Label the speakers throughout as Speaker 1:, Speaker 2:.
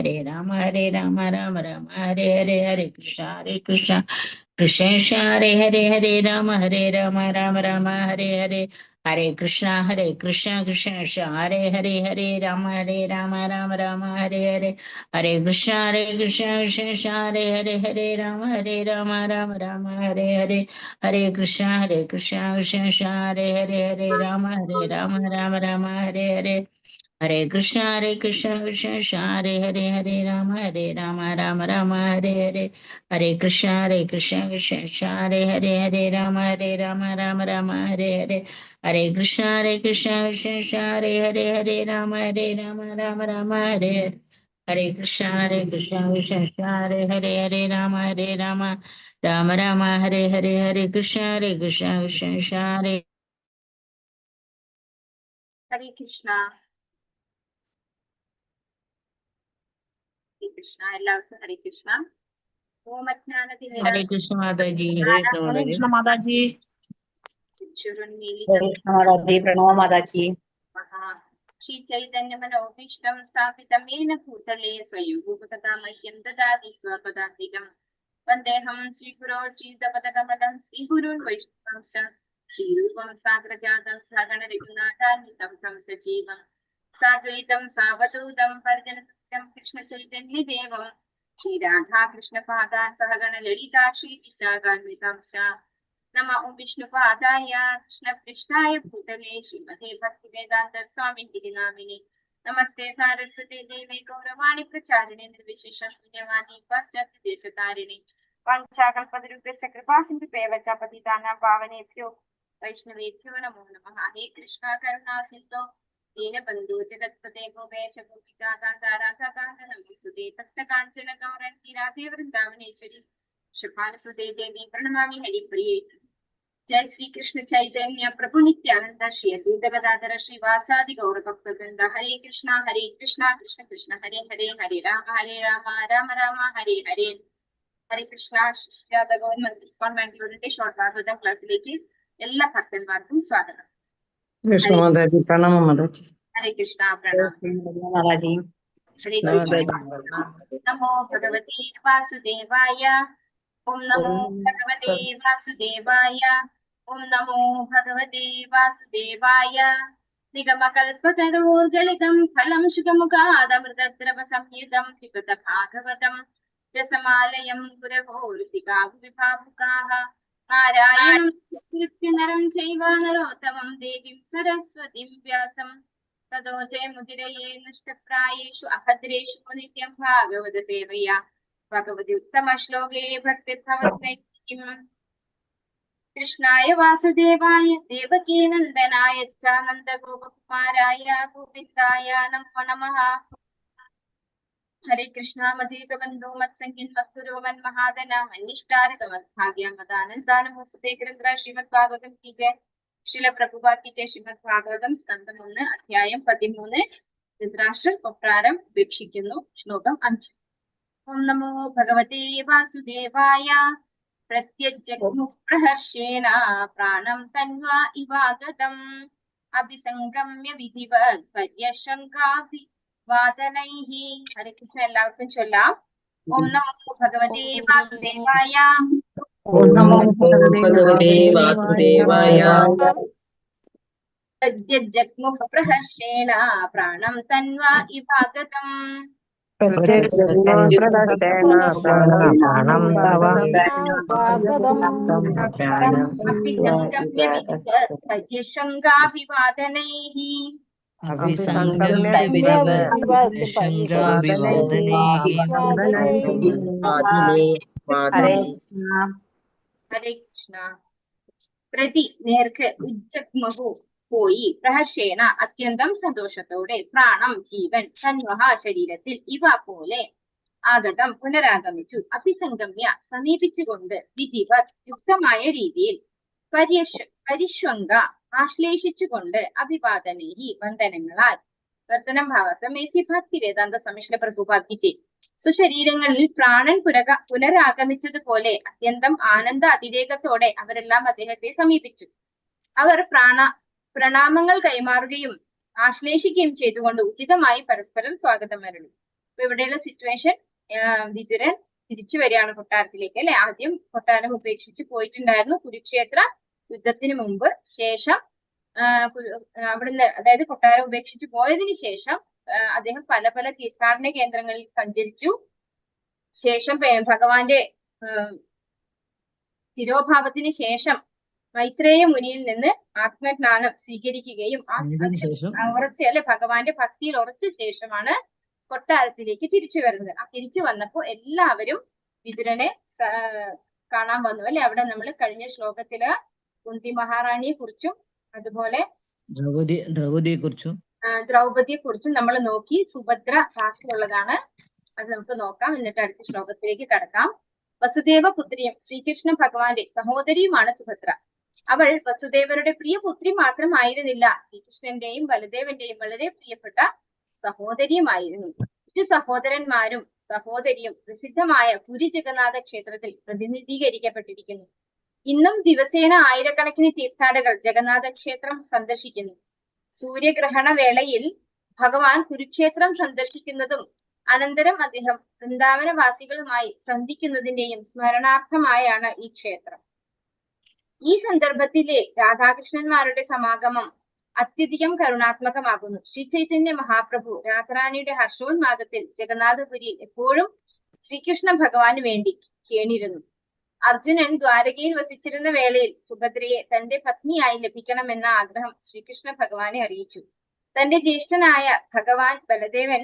Speaker 1: हरे राम राम राम हरे हरे, हरे कृष्ण कृष्ण कृष्ण हरे हरे राम राम राम हरे हरे, हरे कृष्ण कृष्ण कृष्ण हरे राम राम राम हरे हरे, हरे कृष्ण कृष्ण हरे राम राम राम हरे हरे, हरे कृष्ण कृष्ण हरे राम राम हरे हरे, हरे कृष्ण कृष्ण कृष्ण हरे राम राम हरे हरे, हरे कृष्ण कृष्ण हरे राम राम हरे हरे, हरे कृष्ण कृष्ण हरे राम राम हरे हरे, हरे कृष्ण कृष्ण हरे राम राम हरे हरे, हरे कृष्ण कृष्ण
Speaker 2: हरे कृष्ण എല്ലാവർക്കും ഹരേ കൃഷ്ണ.
Speaker 1: हरे कृष्ण माता जी, हरे कृष्ण माता जी,
Speaker 3: प्रणव माता जी.
Speaker 2: श्री चैतन्य मनोभीष्टं स्थापितं येन भूतले स्वयं मह्यं ददाति स्वपदान्तिकं वन्देऽहं श्रीगुरो श्रीदपदकमलं श्रीगुरून् वैष्णवांश्च श्रीरूपं साग्रजातं सहगण रघुनाथान्वितं तं सजीवं साद्वैतं सावधूतं परिजनसहितं कृष्णचैतन्यदेवं श्रीराधा कृष्णपादान् सहगण ललिता श्रीविशाखान्वितांश्च नमो विष्णुपादाय कृष्णपृष्ठाय भूतले श्रीमते भक्तिवेदान्त स्वामिनिधि नामिने नमस्ते सारस्वती देवे गौरवाणी प्रचारिणे निर्विशेष शून्यवादी पाश्चात्य देशतारिणे वाञ्छाकल्पतरुभ्यश्च कृपासिन्धुभ्येव च पतितानां पावनेभ्यो वैष्णवेभ्यो नमो नमः. हे कृष्णा करुणा सिन्धो दीनबन्धो जगत्पते गोपेश गोपिका कान्ता राधाकान्त नमोऽस्तुते तप्त काञ्चन गौरङ्गी राधे वृन्दावनेश्वरी कृपालुसुते देवी प्रणमामि हरिप्रिये. जय श्री कृष्ण चैतन्य प्रभु नित्यानंद श्री अद्वैत गदाधर श्रीवासादि गौरभक्तवृंद. हरे कृष्णा कृष्ण कृष्ण हरे हरे, हरे राम राम राम हरे हरे. ഹരേ കൃഷ്ണ. ഇസ്കോൺ ബാംഗ്ലൂരിന്റെ ഷോർട്ട് ഭാഗവതം ക്ലാസ്സിലേക്ക് എല്ലാ ഭക്തന്മാർക്കും സ്വാഗതം.
Speaker 1: कृष्ण माता जी, प्रणाम माता जी,
Speaker 2: ഹരേ കൃഷ്ണ. പ്രണാം
Speaker 3: माता जी.
Speaker 2: ഹരേ കൃഷ്ണ. നമോ ഭഗവതേ വാസുദേവായ. ഓം നമോ ഭഗവതേ വാസുദേവായ. ഓം നമോ ഭഗവതേ വാസുദേവായ. നിഗമകൽപതരോർഗളിതം ഫലം ശുഖമുഖാദമൃതദ്രവ സംയുതം പിബത ഭാഗവതം രസമാലയം ഗുരവോർസികാഭിഭാവുകാഃ നാരായണം നരം ചൈവ നരോത്തമം ദേവീം സരസ്വതീം വ്യാസം തതോ ജയമുദിരയേ നഷ്ടപ്രായേഷു അഭദ്രേഷു നിത്യം ഭാഗവത സേവയാ ഭഗവതി ഉത്തമ ശ്ലോകേ ഭക്തിർഭവത്നൈതികം. കൃഷ്ണായ വാസുദേവായ ദേവകീ നന്ദനായ ച നന്ദഗോപകുമാരായ ഗോവിന്ദായ നമോ നമഃ. ഹരേ കൃഷ്ണ. മധുരിക ബന്ധു മത്സംഗിൻ മത്കുരോ മന്മഹാദന മന്നിഷ്ടാരക മദ്ഭാഗ്യ മദാനന്ദാനമോസ്തുതേ ഗ്രന്ഥ ശ്രീമദ് ഭാഗവതം കി ജയ. ശ്രീല പ്രഭുപാ കി ജയ. ശ്രീമദ് ഭാഗവതം സ്കന്ധം 1 അധ്യായം 13. ധൃതരാഷ്ട്രർ കൊപ്രാരം ഉപേക്ഷിക്കുന്നു. ശ്ലോകം 5. ഓം നമോ ഭഗവതേ വാസുദേവായ. പ്രത്യജ്ജഗ്മുഃ പ്രഹർഷേണ പ്രാണം തന്വാ ഇവാഗതം അഭിസംഗമ്യ വിധിവത് പര്യശങ്കാഭി വാദനൈഹി. ഹരേ കൃഷ്ണ. എല്ലാവർക്കും ചൊല്ലാം. ഓം നമോ ഭഗവതേ വാസുദേവായ.
Speaker 1: ओम नमो भगवते वासुदेवाय.
Speaker 2: പ്രത്യജ്ജഗ്മുഃ പ്രഹർഷേണ പ്രാണം തന്വാ ഇവാഗതം അഭിസംഗമ്യ വിധിവത് പര്യശങ്കാഭിവാദനൈഃ.
Speaker 3: हरे कृष्ण.
Speaker 2: ഹരേ കൃഷ്ണ. പ്രതി നേർക്ക്, ഉജ്ജഗ്മഹു പോയി, പ്രഹർഷേണ അത്യന്തം സന്തോഷത്തോടെ, പ്രാണം ജീവൻ, തന്വഹ ശരീരത്തിൽ, ഇവ പോലെ, ആഗതം പുനരാഗമിച്ചു, അഭിസംഗമ്യ സമീപിച്ചുകൊണ്ട്, വിധിവത് യുക്തമായ രീതിയിൽ, പരിഷ്വങ്ക ആശ്ലേഷിച്ചുകൊണ്ട്, അഭിവാദനേഹി വന്ദനങ്ങളാൽ. വർത്തനം ഭാവാർത്ഥം. മേസി ഭക്തി വേദാന്ത സ്വാമി പ്രഭുപാദ് കി ജയ്. സ്വശരീരങ്ങളിൽ പ്രാണൻ പുനരാഗമിച്ചതുപോലെ അത്യന്തം ആനന്ദ അതിരേകത്തോടെ അവരെല്ലാം അദ്ദേഹത്തെ സമീപിച്ചു. അവർ പ്രണാമങ്ങൾ കൈമാറുകയും ആശ്ലേഷിക്കുകയും ചെയ്തുകൊണ്ട് ഉചിതമായി പരസ്പരം സ്വാഗതം അരുളി. അപ്പൊ ഇവിടെയുള്ള സിറ്റുവേഷൻ, വിതുരൻ തിരിച്ചു വരികയാണ് കൊട്ടാരത്തിലേക്ക് അല്ലെ. ആദ്യം കൊട്ടാരം ഉപേക്ഷിച്ച് പോയിട്ടുണ്ടായിരുന്നു കുരുക്ഷേത്ര യുദ്ധത്തിന് മുമ്പ്. ശേഷം അവിടുന്ന്, അതായത് കൊട്ടാരം ഉപേക്ഷിച്ച് പോയതിനു ശേഷം അദ്ദേഹം പല പല തീർത്ഥാടന കേന്ദ്രങ്ങളിൽ സഞ്ചരിച്ചു. ശേഷം ഭഗവാന്റെ തിരോഭാവത്തിന് ശേഷം മൈത്രേയ മുനിയിൽ നിന്ന് ആത്മജ്ഞാനം സ്വീകരിക്കുകയും ഉറച്ച അല്ലെ ഭഗവാന്റെ ഭക്തിയിൽ ഉറച്ച ശേഷമാണ് കൊട്ടാരത്തിലേക്ക് തിരിച്ചു വരുന്നത്. ആ തിരിച്ചു വന്നപ്പോ എല്ലാവരും വിതുരനെ കാണാൻ വന്നു അല്ലെ. അവിടെ നമ്മൾ കഴിഞ്ഞ ശ്ലോകത്തില് കുന്തി മഹാറാണിയെ കുറിച്ചും അതുപോലെ ദ്രൗപദിയെ കുറിച്ചും നമ്മൾ നോക്കി. സുഭദ്ര ബാക്കിയുള്ളതാണ്, അത് നമുക്ക് നോക്കാം. എന്നിട്ട് അടുത്ത ശ്ലോകത്തിലേക്ക് കടക്കാം. വസുദേവ പുത്രിയും ശ്രീകൃഷ്ണ ഭഗവാന്റെ സഹോദരിയുമാണ് സുഭദ്ര. അവൾ വസുദേവരുടെ പ്രിയ പുത്രി മാത്രമായിരുന്നില്ല, ശ്രീകൃഷ്ണന്റെയും ബലദേവന്റെയും വളരെ പ്രിയപ്പെട്ട സഹോദരിയുമായിരുന്നു. ഇരു സഹോദരന്മാരും സഹോദരിയും പ്രസിദ്ധമായ പുരി ജഗന്നാഥ ക്ഷേത്രത്തിൽ പ്രതിനിധീകരിക്കപ്പെട്ടിരിക്കുന്നു. ഇന്നും ദിവസേന ആയിരക്കണക്കിന് തീർത്ഥാടകർ ജഗന്നാഥ ക്ഷേത്രം സന്ദർശിക്കുന്നു. സൂര്യഗ്രഹണ വേളയിൽ ഭഗവാൻ കുരുക്ഷേത്രം സന്ദർശിക്കുന്നതും അനന്തരം അദ്ദേഹം വൃന്ദാവനവാസികളുമായി സന്ധിക്കുന്നതിന്റെയും സ്മരണാർത്ഥമായാണ് ഈ ക്ഷേത്രം. ഈ സന്ദർഭത്തിലെ രാധാകൃഷ്ണന്മാരുടെ സമാഗമം അത്യധികം കരുണാത്മകമാകുന്നു. ശ്രീ ചൈതന്യ മഹാപ്രഭു രാധാറാണിയുടെ ഹർഷോന്മാദത്തിൽ ജഗന്നാഥപുരിയിൽ എപ്പോഴും ശ്രീകൃഷ്ണ ഭഗവാന് വേണ്ടി കേണിരുന്നു. അർജുനൻ ദ്വാരകയിൽ വസിച്ചിരുന്ന വേളയിൽ സുഭദ്രയെ തന്റെ പത്നിയായി ലഭിക്കണമെന്ന ആഗ്രഹം ശ്രീകൃഷ്ണ ഭഗവാനെ അറിയിച്ചു. തന്റെ ജ്യേഷ്ഠനായ ഭഗവാൻ ബലദേവൻ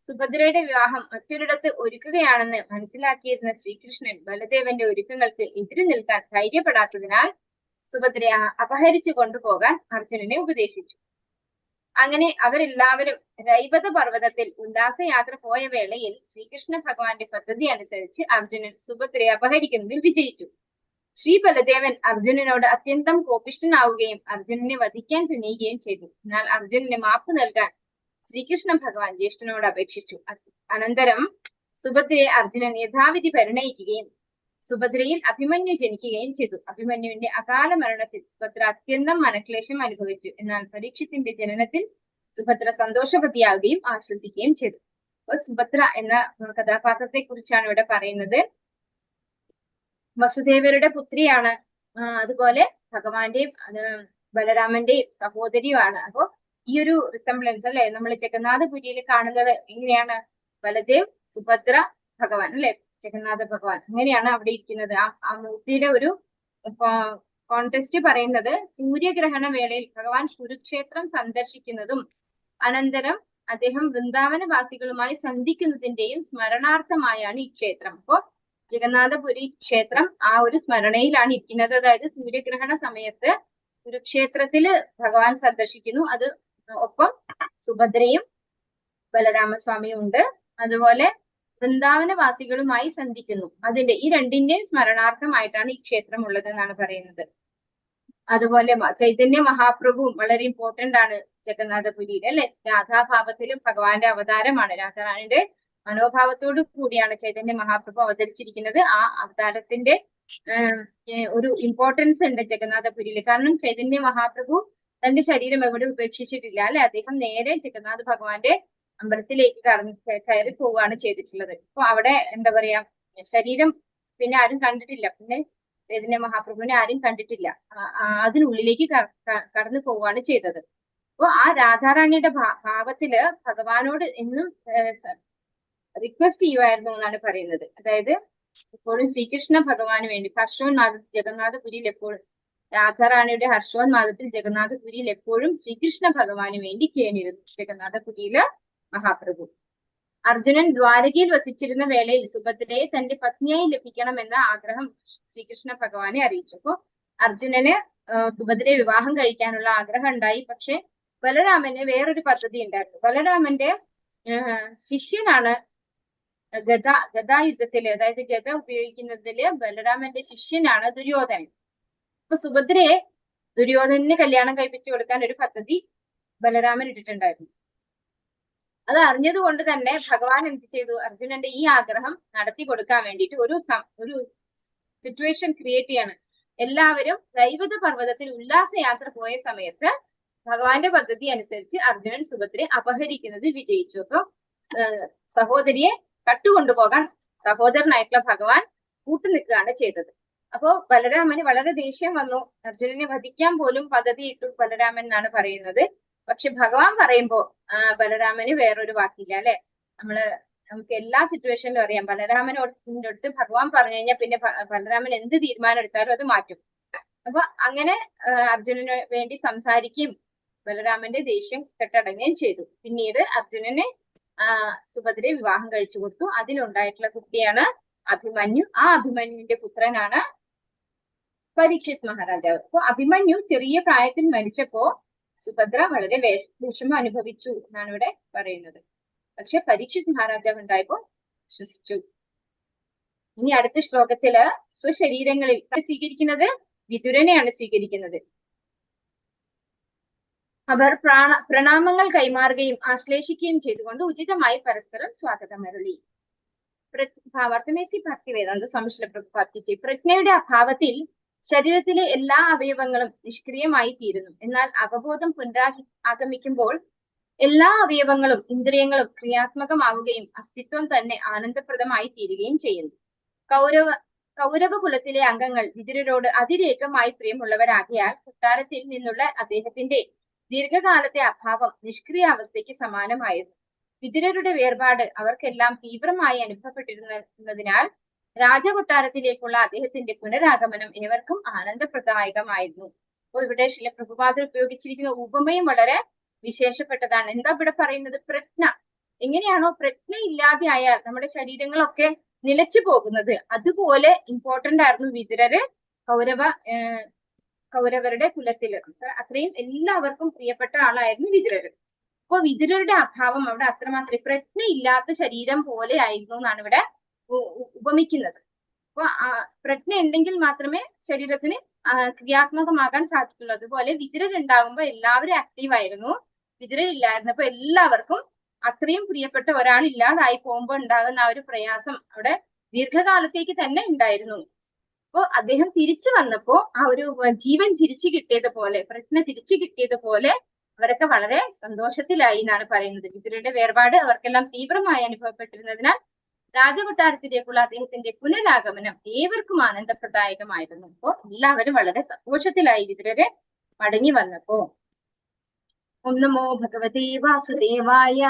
Speaker 2: സുഭദ്രയുടെ വിവാഹം മറ്റൊരിടത്ത് ഒരുക്കുകയാണെന്ന് മനസ്സിലാക്കിയിരുന്ന ശ്രീകൃഷ്ണൻ ബലദേവന്റെ ഒരുക്കങ്ങൾക്ക് എതിര് നിൽക്കാൻ ധൈര്യപ്പെടാത്തതിനാൽ സുഭദ്രയെ അപഹരിച്ചു കൊണ്ടുപോകാൻ അർജുനനെ ഉപദേശിച്ചു. അങ്ങനെ അവരെല്ലാവരും രൈവത പർവ്വതത്തിൽ ഉല്ലാസയാത്ര പോയ വേളയിൽ ശ്രീകൃഷ്ണ ഭഗവാന്റെ പദ്ധതി അനുസരിച്ച് അർജുനൻ സുഭദ്രയെ അപഹരിക്കുന്നതിൽ വിജയിച്ചു. ശ്രീ ബലദേവൻ അർജുനനോട് അത്യന്തം കോപിഷ്ഠനാവുകയും അർജുനനെ വധിക്കാൻ തുനിയുകയും ചെയ്തു. എന്നാൽ അർജുനന് മാപ്പ് നൽകാൻ ശ്രീകൃഷ്ണ ഭഗവാൻ ജ്യേഷ്ഠനോട് അപേക്ഷിച്ചു. അനന്തരം സുഭദ്രയെ അർജുനൻ യഥാവിധി പരിണയിക്കുകയും സുഭദ്രയിൽ അഭിമന്യു ജനിക്കുകയും ചെയ്തു. അഭിമന്യുവിന്റെ അകാല മരണത്തിൽ സുഭദ്ര അത്യന്തം മനക്ലേശം അനുഭവിച്ചു. എന്നാൽ പരീക്ഷത്തിന്റെ ജനനത്തിൽ സുഭദ്ര സന്തോഷവതിയാവുകയും ആശ്വസിക്കുകയും ചെയ്തു. അപ്പൊ സുഭദ്ര എന്ന കഥാപാത്രത്തെ കുറിച്ചാണ് ഇവിടെ പറയുന്നത്. വസുദേവരുടെ പുത്രിയാണ്, അതുപോലെ ഭഗവാന്റെയും ബലരാമന്റെയും സഹോദരിയുമാണ്. അപ്പോ ഈ ഒരു റിസംബ്ലൻസ് അല്ലെ നമ്മൾ ജഗന്നാഥപുരിയിൽ കാണുന്നത് എങ്ങനെയാണ്? ബലദേവ്, സുഭദ്ര, ഭഗവാൻ അല്ലെ, ജഗന്നാഥ ഭഗവാൻ, അങ്ങനെയാണ് അവിടെ ഇരിക്കുന്നത്. ആ മൂർത്തിയുടെ ഒരു കോണ്ടെക്സ്റ്റ് പറയുന്നത് സൂര്യഗ്രഹണ വേളയിൽ ഭഗവാൻ കുരുക്ഷേത്രം സന്ദർശിക്കുന്നതും അനന്തരം അദ്ദേഹം വൃന്ദാവനവാസികളുമായി സന്ധിക്കുന്നതിന്റെയും സ്മരണാർത്ഥമായാണ് ഈ ക്ഷേത്രം. അപ്പോ ജഗന്നാഥപുരി ക്ഷേത്രം ആ ഒരു സ്മരണയിലാണ് ഇരിക്കുന്നത്. അതായത് സൂര്യഗ്രഹണ സമയത്ത് കുരുക്ഷേത്രത്തില് ഭഗവാൻ സന്ദർശിക്കുന്നു. അത് ഒപ്പം സുഭദ്രയും ബലരാമസ്വാമിയും ഉണ്ട്. അതുപോലെ വൃന്ദാവനവാസികളുമായി സന്ധിക്കുന്നു. അതിന്റെ ഈ രണ്ടിന്റെയും സ്മരണാർത്ഥമായിട്ടാണ് ഈ ക്ഷേത്രം ഉള്ളത് എന്നാണ് പറയുന്നത്. അതുപോലെ ചൈതന്യ മഹാപ്രഭുവും വളരെ ഇമ്പോർട്ടന്റ് ആണ് ജഗന്നാഥപുരിയിൽ അല്ലെ. രാധാഭാവത്തിലും ഭഗവാന്റെ അവതാരമാണ്. രാധാറാണിയുടെ മനോഭാവത്തോടു കൂടിയാണ് ചൈതന്യ മഹാപ്രഭു അവതരിച്ചിരിക്കുന്നത്. ആ അവതാരത്തിന്റെ ഒരു ഇമ്പോർട്ടൻസ് ഉണ്ട് ജഗന്നാഥപുരിയിൽ. കാരണം ചൈതന്യ മഹാപ്രഭു തന്റെ ശരീരം എവിടെ ഉപേക്ഷിച്ചിട്ടില്ല അല്ലെ. അദ്ദേഹം നേരെ ജഗന്നാഥ ഭഗവാന്റെ അമ്പലത്തിലേക്ക് കയറി പോവുകയാണ് ചെയ്തിട്ടുള്ളത്. അപ്പൊ അവിടെ എന്താ പറയാ, ശരീരം പിന്നെ ആരും കണ്ടിട്ടില്ല. പിന്നെ ചൈതന്യ മഹാപ്രഭുവിനെ ആരും കണ്ടിട്ടില്ല. അതിനുള്ളിലേക്ക് കടന്നു പോവുകയാണ് ചെയ്തത്. അപ്പൊ ആ രാധാറാണിയുടെ ഭാവത്തില് ഭഗവാനോട് എന്നും റിക്വസ്റ്റ് ചെയ്യുമായിരുന്നു എന്നാണ് പറയുന്നത്. അതായത് എപ്പോഴും ശ്രീകൃഷ്ണ ഭഗവാന് വേണ്ടി ഹർഷോന്മാദത്തിൽ ജഗന്നാഥപുരിയിൽ എപ്പോഴും രാധാറാണിയുടെ ഹർഷോന്മാദത്തിൽ ജഗന്നാഥപുരിയിൽ എപ്പോഴും ശ്രീകൃഷ്ണ ഭഗവാന് വേണ്ടി കേണിരുന്നു ജഗന്നാഥപുരിയില് മഹാപ്രഭു. അർജുനൻ ദ്വാരകയിൽ വസിച്ചിരുന്ന വേളയിൽ സുഭദ്രയെ തന്റെ പത്നിയായി ലഭിക്കണമെന്ന ആഗ്രഹം ശ്രീകൃഷ്ണ ഭഗവാനെ അറിയിച്ചു. അപ്പോ അർജുനന് സുഭദ്രയെ വിവാഹം കഴിക്കാനുള്ള ആഗ്രഹം ഉണ്ടായി. പക്ഷെ ബലരാമന് വേറൊരു പദ്ധതി ഉണ്ടായിരുന്നു. ബലരാമന്റെ ശിഷ്യനാണ് ഗദായുദ്ധത്തില്, അതായത് ഗദ ഉപയോഗിക്കുന്നതില് ബലരാമന്റെ ശിഷ്യനാണ് ദുര്യോധനൻ. അപ്പൊ സുഭദ്രയെ ദുര്യോധനന് കല്യാണം കഴിപ്പിച്ചു കൊടുക്കാൻ ഒരു പദ്ധതി ബലരാമൻ ഇട്ടിട്ടുണ്ടായിരുന്നു. അത് അറിഞ്ഞത് കൊണ്ട് തന്നെ ഭഗവാൻ എന്ത് ചെയ്തു? അർജുനന്റെ ഈ ആഗ്രഹം നടത്തി കൊടുക്കാൻ വേണ്ടിയിട്ട് ഒരു സിറ്റുവേഷൻ ക്രിയേറ്റ് ചെയ്യാണ്. എല്ലാവരും രൈവത പർവ്വതത്തിൽ ഉല്ലാസയാത്ര പോയ സമയത്ത് ഭഗവാന്റെ പദ്ധതി അനുസരിച്ച് അർജുനൻ സുഭദ്രയെ അപഹരിക്കുന്നതിൽ വിജയിച്ചു. അപ്പൊ സഹോദരിയെ കട്ടുകൊണ്ടുപോകാൻ സഹോദരനായിട്ടുള്ള ഭഗവാൻ കൂട്ടുനിൽക്കുകയാണ് ചെയ്തത്. അപ്പോ ബലരാമന് വളരെ ദേഷ്യം വന്നു. അർജുനനെ വധിക്കാൻ പോലും പദ്ധതിയിട്ടു ബലരാമൻ എന്നാണ് പറയുന്നത്. പക്ഷെ ഭഗവാൻ പറയുമ്പോ ബലരാമന് വേറൊരു വാക്കില്ല അല്ലെ. നമുക്ക് എല്ലാ സിറ്റുവേഷനിലും അറിയാം, ബലരാമനോട് ഭഗവാൻ പറഞ്ഞു കഴിഞ്ഞാൽ പിന്നെ ബലരാമൻ എന്ത് തീരുമാനം എടുത്താലും അത് മാറ്റും. അപ്പൊ അങ്ങനെ അർജുനന് വേണ്ടി സംസാരിക്കുകയും ബലരാമന്റെ ദേഷ്യം കെട്ടടങ്ങുകയും ചെയ്തു. പിന്നീട് അർജുനന് സുഭദ്രയെ വിവാഹം കഴിച്ചു കൊടുത്തു. അതിലുണ്ടായിട്ടുള്ള കുട്ടിയാണ് അഭിമന്യു. ആ അഭിമന്യുവിന്റെ പുത്രനാണ് പരീക്ഷിത് മഹാരാജാവ്. അപ്പൊ അഭിമന്യു ചെറിയ പ്രായത്തിൽ മരിച്ചപ്പോ സുഭദ്ര വളരെ വിഷമം അനുഭവിച്ചു എന്നാണ് ഇവിടെ പറയുന്നത്. പക്ഷെ പരീക്ഷിത് മഹാരാജാവ് ഉണ്ടായപ്പോ വിശ്വസിച്ചു. ഇനി അടുത്ത ശ്ലോകത്തില് സ്വശരീരങ്ങളിൽ സ്വീകരിക്കുന്നത് വിതുരനെയാണ് സ്വീകരിക്കുന്നത്. അവർ പ്രണാമങ്ങൾ കൈമാറുകയും ആശ്ലേഷിക്കുകയും ചെയ്തുകൊണ്ട് ഉചിതമായി പരസ്പരം സ്വാഗതമരുളി. ഭാവാർത്ഥമേസി ഭക്തിവേദാന്ത സ്വാമി ശ്രീല പ്രഭുപാദ് പ്രജ്ഞയുടെ അഭാവത്തിൽ ശരീരത്തിലെ എല്ലാ അവയവങ്ങളും നിഷ്ക്രിയമായി തീരുന്നു. എന്നാൽ അവബോധം പുനരാഗമിക്കുമ്പോൾ എല്ലാ അവയവങ്ങളും ഇന്ദ്രിയങ്ങളും ക്രിയാത്മകമാവുകയും അസ്തിത്വം തന്നെ ആനന്ദപ്രദമായി തീരുകയും ചെയ്യുന്നു. കൗരവകുലത്തിലെ അംഗങ്ങൾ വിതുരരോട് അതിരേകമായി പ്രിയമുള്ളവരാകിയാൽ കൊട്ടാരത്തിൽ നിന്നുള്ള അദ്ദേഹത്തിന്റെ ദീർഘകാലത്തെ അഭാവം നിഷ്ക്രിയാവസ്ഥയ്ക്ക് സമാനമായിരുന്നു. വിതുരരുടെ വേർപാട് അവർക്കെല്ലാം തീവ്രമായി അനുഭവപ്പെട്ടിരുന്നതിനാൽ രാജകൊട്ടാരത്തിലേക്കുള്ള അദ്ദേഹത്തിന്റെ പുനരാഗമനം ഏവർക്കും ആനന്ദപ്രദായകമായിരുന്നു. അപ്പോൾ ഇവിടെ ശ്രീല പ്രഭുപാദർ ഉപയോഗിച്ചിരിക്കുന്ന ഉപമയും വളരെ വിശേഷപ്പെട്ടതാണ്. എന്താ ഇവിടെ പറയുന്നത്? പ്രജ്ഞ. എങ്ങനെയാണോ പ്രജ്ഞ ഇല്ലാതെ ആയാൽ നമ്മുടെ ശരീരങ്ങളൊക്കെ നിലച്ചു പോകുന്നത്, അതുപോലെ ഇമ്പോർട്ടന്റ് ആയിരുന്നു വിതുരര് കൗരവരുടെ കുലത്തില്. അത്രയും എല്ലാവർക്കും പ്രിയപ്പെട്ട ആളായിരുന്നു വിതുരര്. അപ്പൊ വിതുരരുടെ അഭാവം അവിടെ അത്രമാത്രം പ്രജ്ഞ ഇല്ലാത്ത ശരീരം പോലെ ആയിരുന്നു എന്നാണ് ഇവിടെ ഉപമിക്കുന്നത്. അപ്പൊ പ്രജ്ഞ ഉണ്ടെങ്കിൽ മാത്രമേ ശരീരത്തിന് ക്രിയാത്മകമാകാൻ സാധിക്കുള്ളൂ. അതുപോലെ വിതുരരുണ്ടാകുമ്പോ എല്ലാവരും ആക്റ്റീവായിരുന്നു. വിതുരരില്ലായിരുന്നപ്പോ എല്ലാവർക്കും അത്രയും പ്രിയപ്പെട്ട ഒരാൾ ഇല്ലാതായി പോകുമ്പോ ഉണ്ടാകുന്ന ആ ഒരു പ്രയാസം അവിടെ ദീർഘകാലത്തേക്ക് തന്നെ ഉണ്ടായിരുന്നു. അപ്പോ അദ്ദേഹം തിരിച്ചു വന്നപ്പോ ആ ഒരു ജീവൻ തിരിച്ചു കിട്ടിയതുപോലെ, പ്രജ്ഞ തിരിച്ചു കിട്ടിയതുപോലെ അവരൊക്കെ വളരെ സന്തോഷത്തിലായി എന്നാണ് പറയുന്നത്. വിതുരരുടെ വേർപാട് അവർക്കെല്ലാം തീവ്രമായി അനുഭവപ്പെട്ടിരുന്നതിനാൽ രാജകൊട്ടാരത്തിലേക്കുള്ള അദ്ദേഹത്തിന്റെ പുനരാഗമനം ഏവർക്കും ആനന്ദപ്രദായകമായിരുന്നു. അപ്പോ എല്ലാവരും വളരെ സന്തോഷത്തിലായി വിതുരരെ മടങ്ങി വന്നപ്പോ. ഓം നമോ ഭഗവതേ വാസുദേവായ.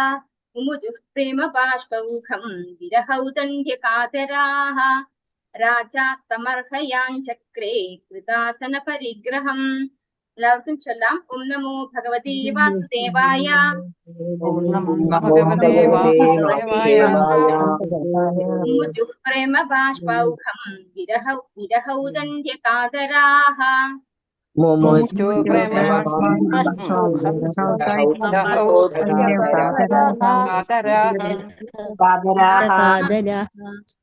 Speaker 2: മുമുജുഃ പ്രേമ ബാഷ്പൗഖം വിരഹൗദണ്ഡ്യകാതരാഃ രാജാത്തമർഹയാൻ ചക്രേ കൃതാസന പരിഗ്രഹം. എല്ലാവർക്കും ചൊല്ലാം. ഓം നമോ ഭഗവതേ വാസുദേവായ. മുമുജുഃ പ്രേമ ബാഷ്പൗഖം വിരഹൗദണ്ഡ്യകാതരാഃ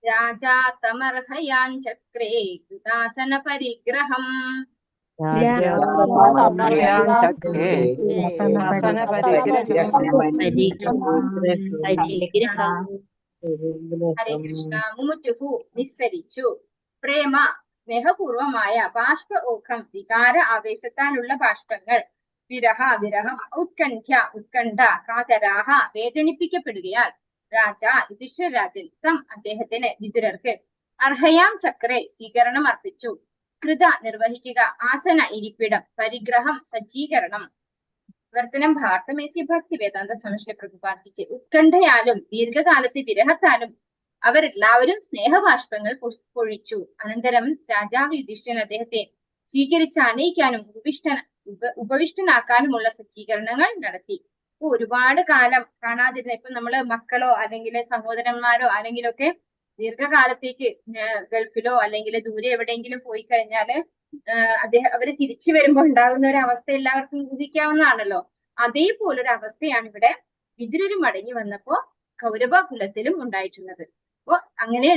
Speaker 2: രാജാതമർഹയാൻ ചക്രേ കൃതാസന പരിഗ്രഹം. ഹരേ കൃഷ്ണ. മുമുചുഹു നിസ്സരിച്ചു. പ്രേമ സ്നേഹപൂർവമായ ബാഷ്പ ഓഖം വികാര ആവേശത്താലുള്ള ബാഷ്പങ്ങൾ. വിരഹം ഉത്കണ്ഠ കാതരാഹ വേദനിപ്പിക്കപ്പെടുകയാൽ യുധിഷ്ഠിരരാജൻ അദ്ദേഹത്തിന് വിതുരർക്ക് അർഹയാം ചക്രെ സ്വീകരണം അർപ്പിച്ചു. കൃത നിർവഹിക്കുക, ആസന ഇരിപ്പിടം, പരിഗ്രഹം സജ്ജീകരണം. വർത്തനം ഭാർത്തമേസ്യ ഭക്തി വേദാന്ത സ്വാമി ശ്രീല പ്രഭുപാദ് ഉത്കണ്ഠയാലും ദീർഘകാലത്തെ വിരഹത്താലും അവരെല്ലാവരും സ്നേഹബാഷ്പങ്ങൾ പൊഴിച്ചു. അനന്തരം രാജാവ് യുധിഷ്ഠിരൻ അദ്ദേഹത്തെ സ്വീകരിച്ച് ആനയിക്കാനും ഉപവിഷ്ടനാക്കാനുമുള്ള സജ്ജീകരണങ്ങൾ നടത്തി. ഒരുപാട് കാലം കാണാതിരുന്ന, ഇപ്പൊ നമ്മള് മക്കളോ അല്ലെങ്കിൽ സഹോദരന്മാരോ ആരെങ്കിലും ഒക്കെ ദീർഘകാലത്തേക്ക് ഗൾഫിലോ അല്ലെങ്കിൽ ദൂരെ എവിടെയെങ്കിലും പോയി കഴിഞ്ഞാല് അവര് തിരിച്ചു വരുമ്പോ ഉണ്ടാകുന്ന ഒരു അവസ്ഥ എല്ലാവർക്കും ഊഹിക്കാവുന്നതാണല്ലോ. അതേപോലൊരു അവസ്ഥയാണ് ഇവിടെ വിതുരര് മടങ്ങി വന്നപ്പോ കൗരവ കുലത്തിലും ഉണ്ടായിട്ടുള്ളത്. അപ്പൊ അങ്ങനെ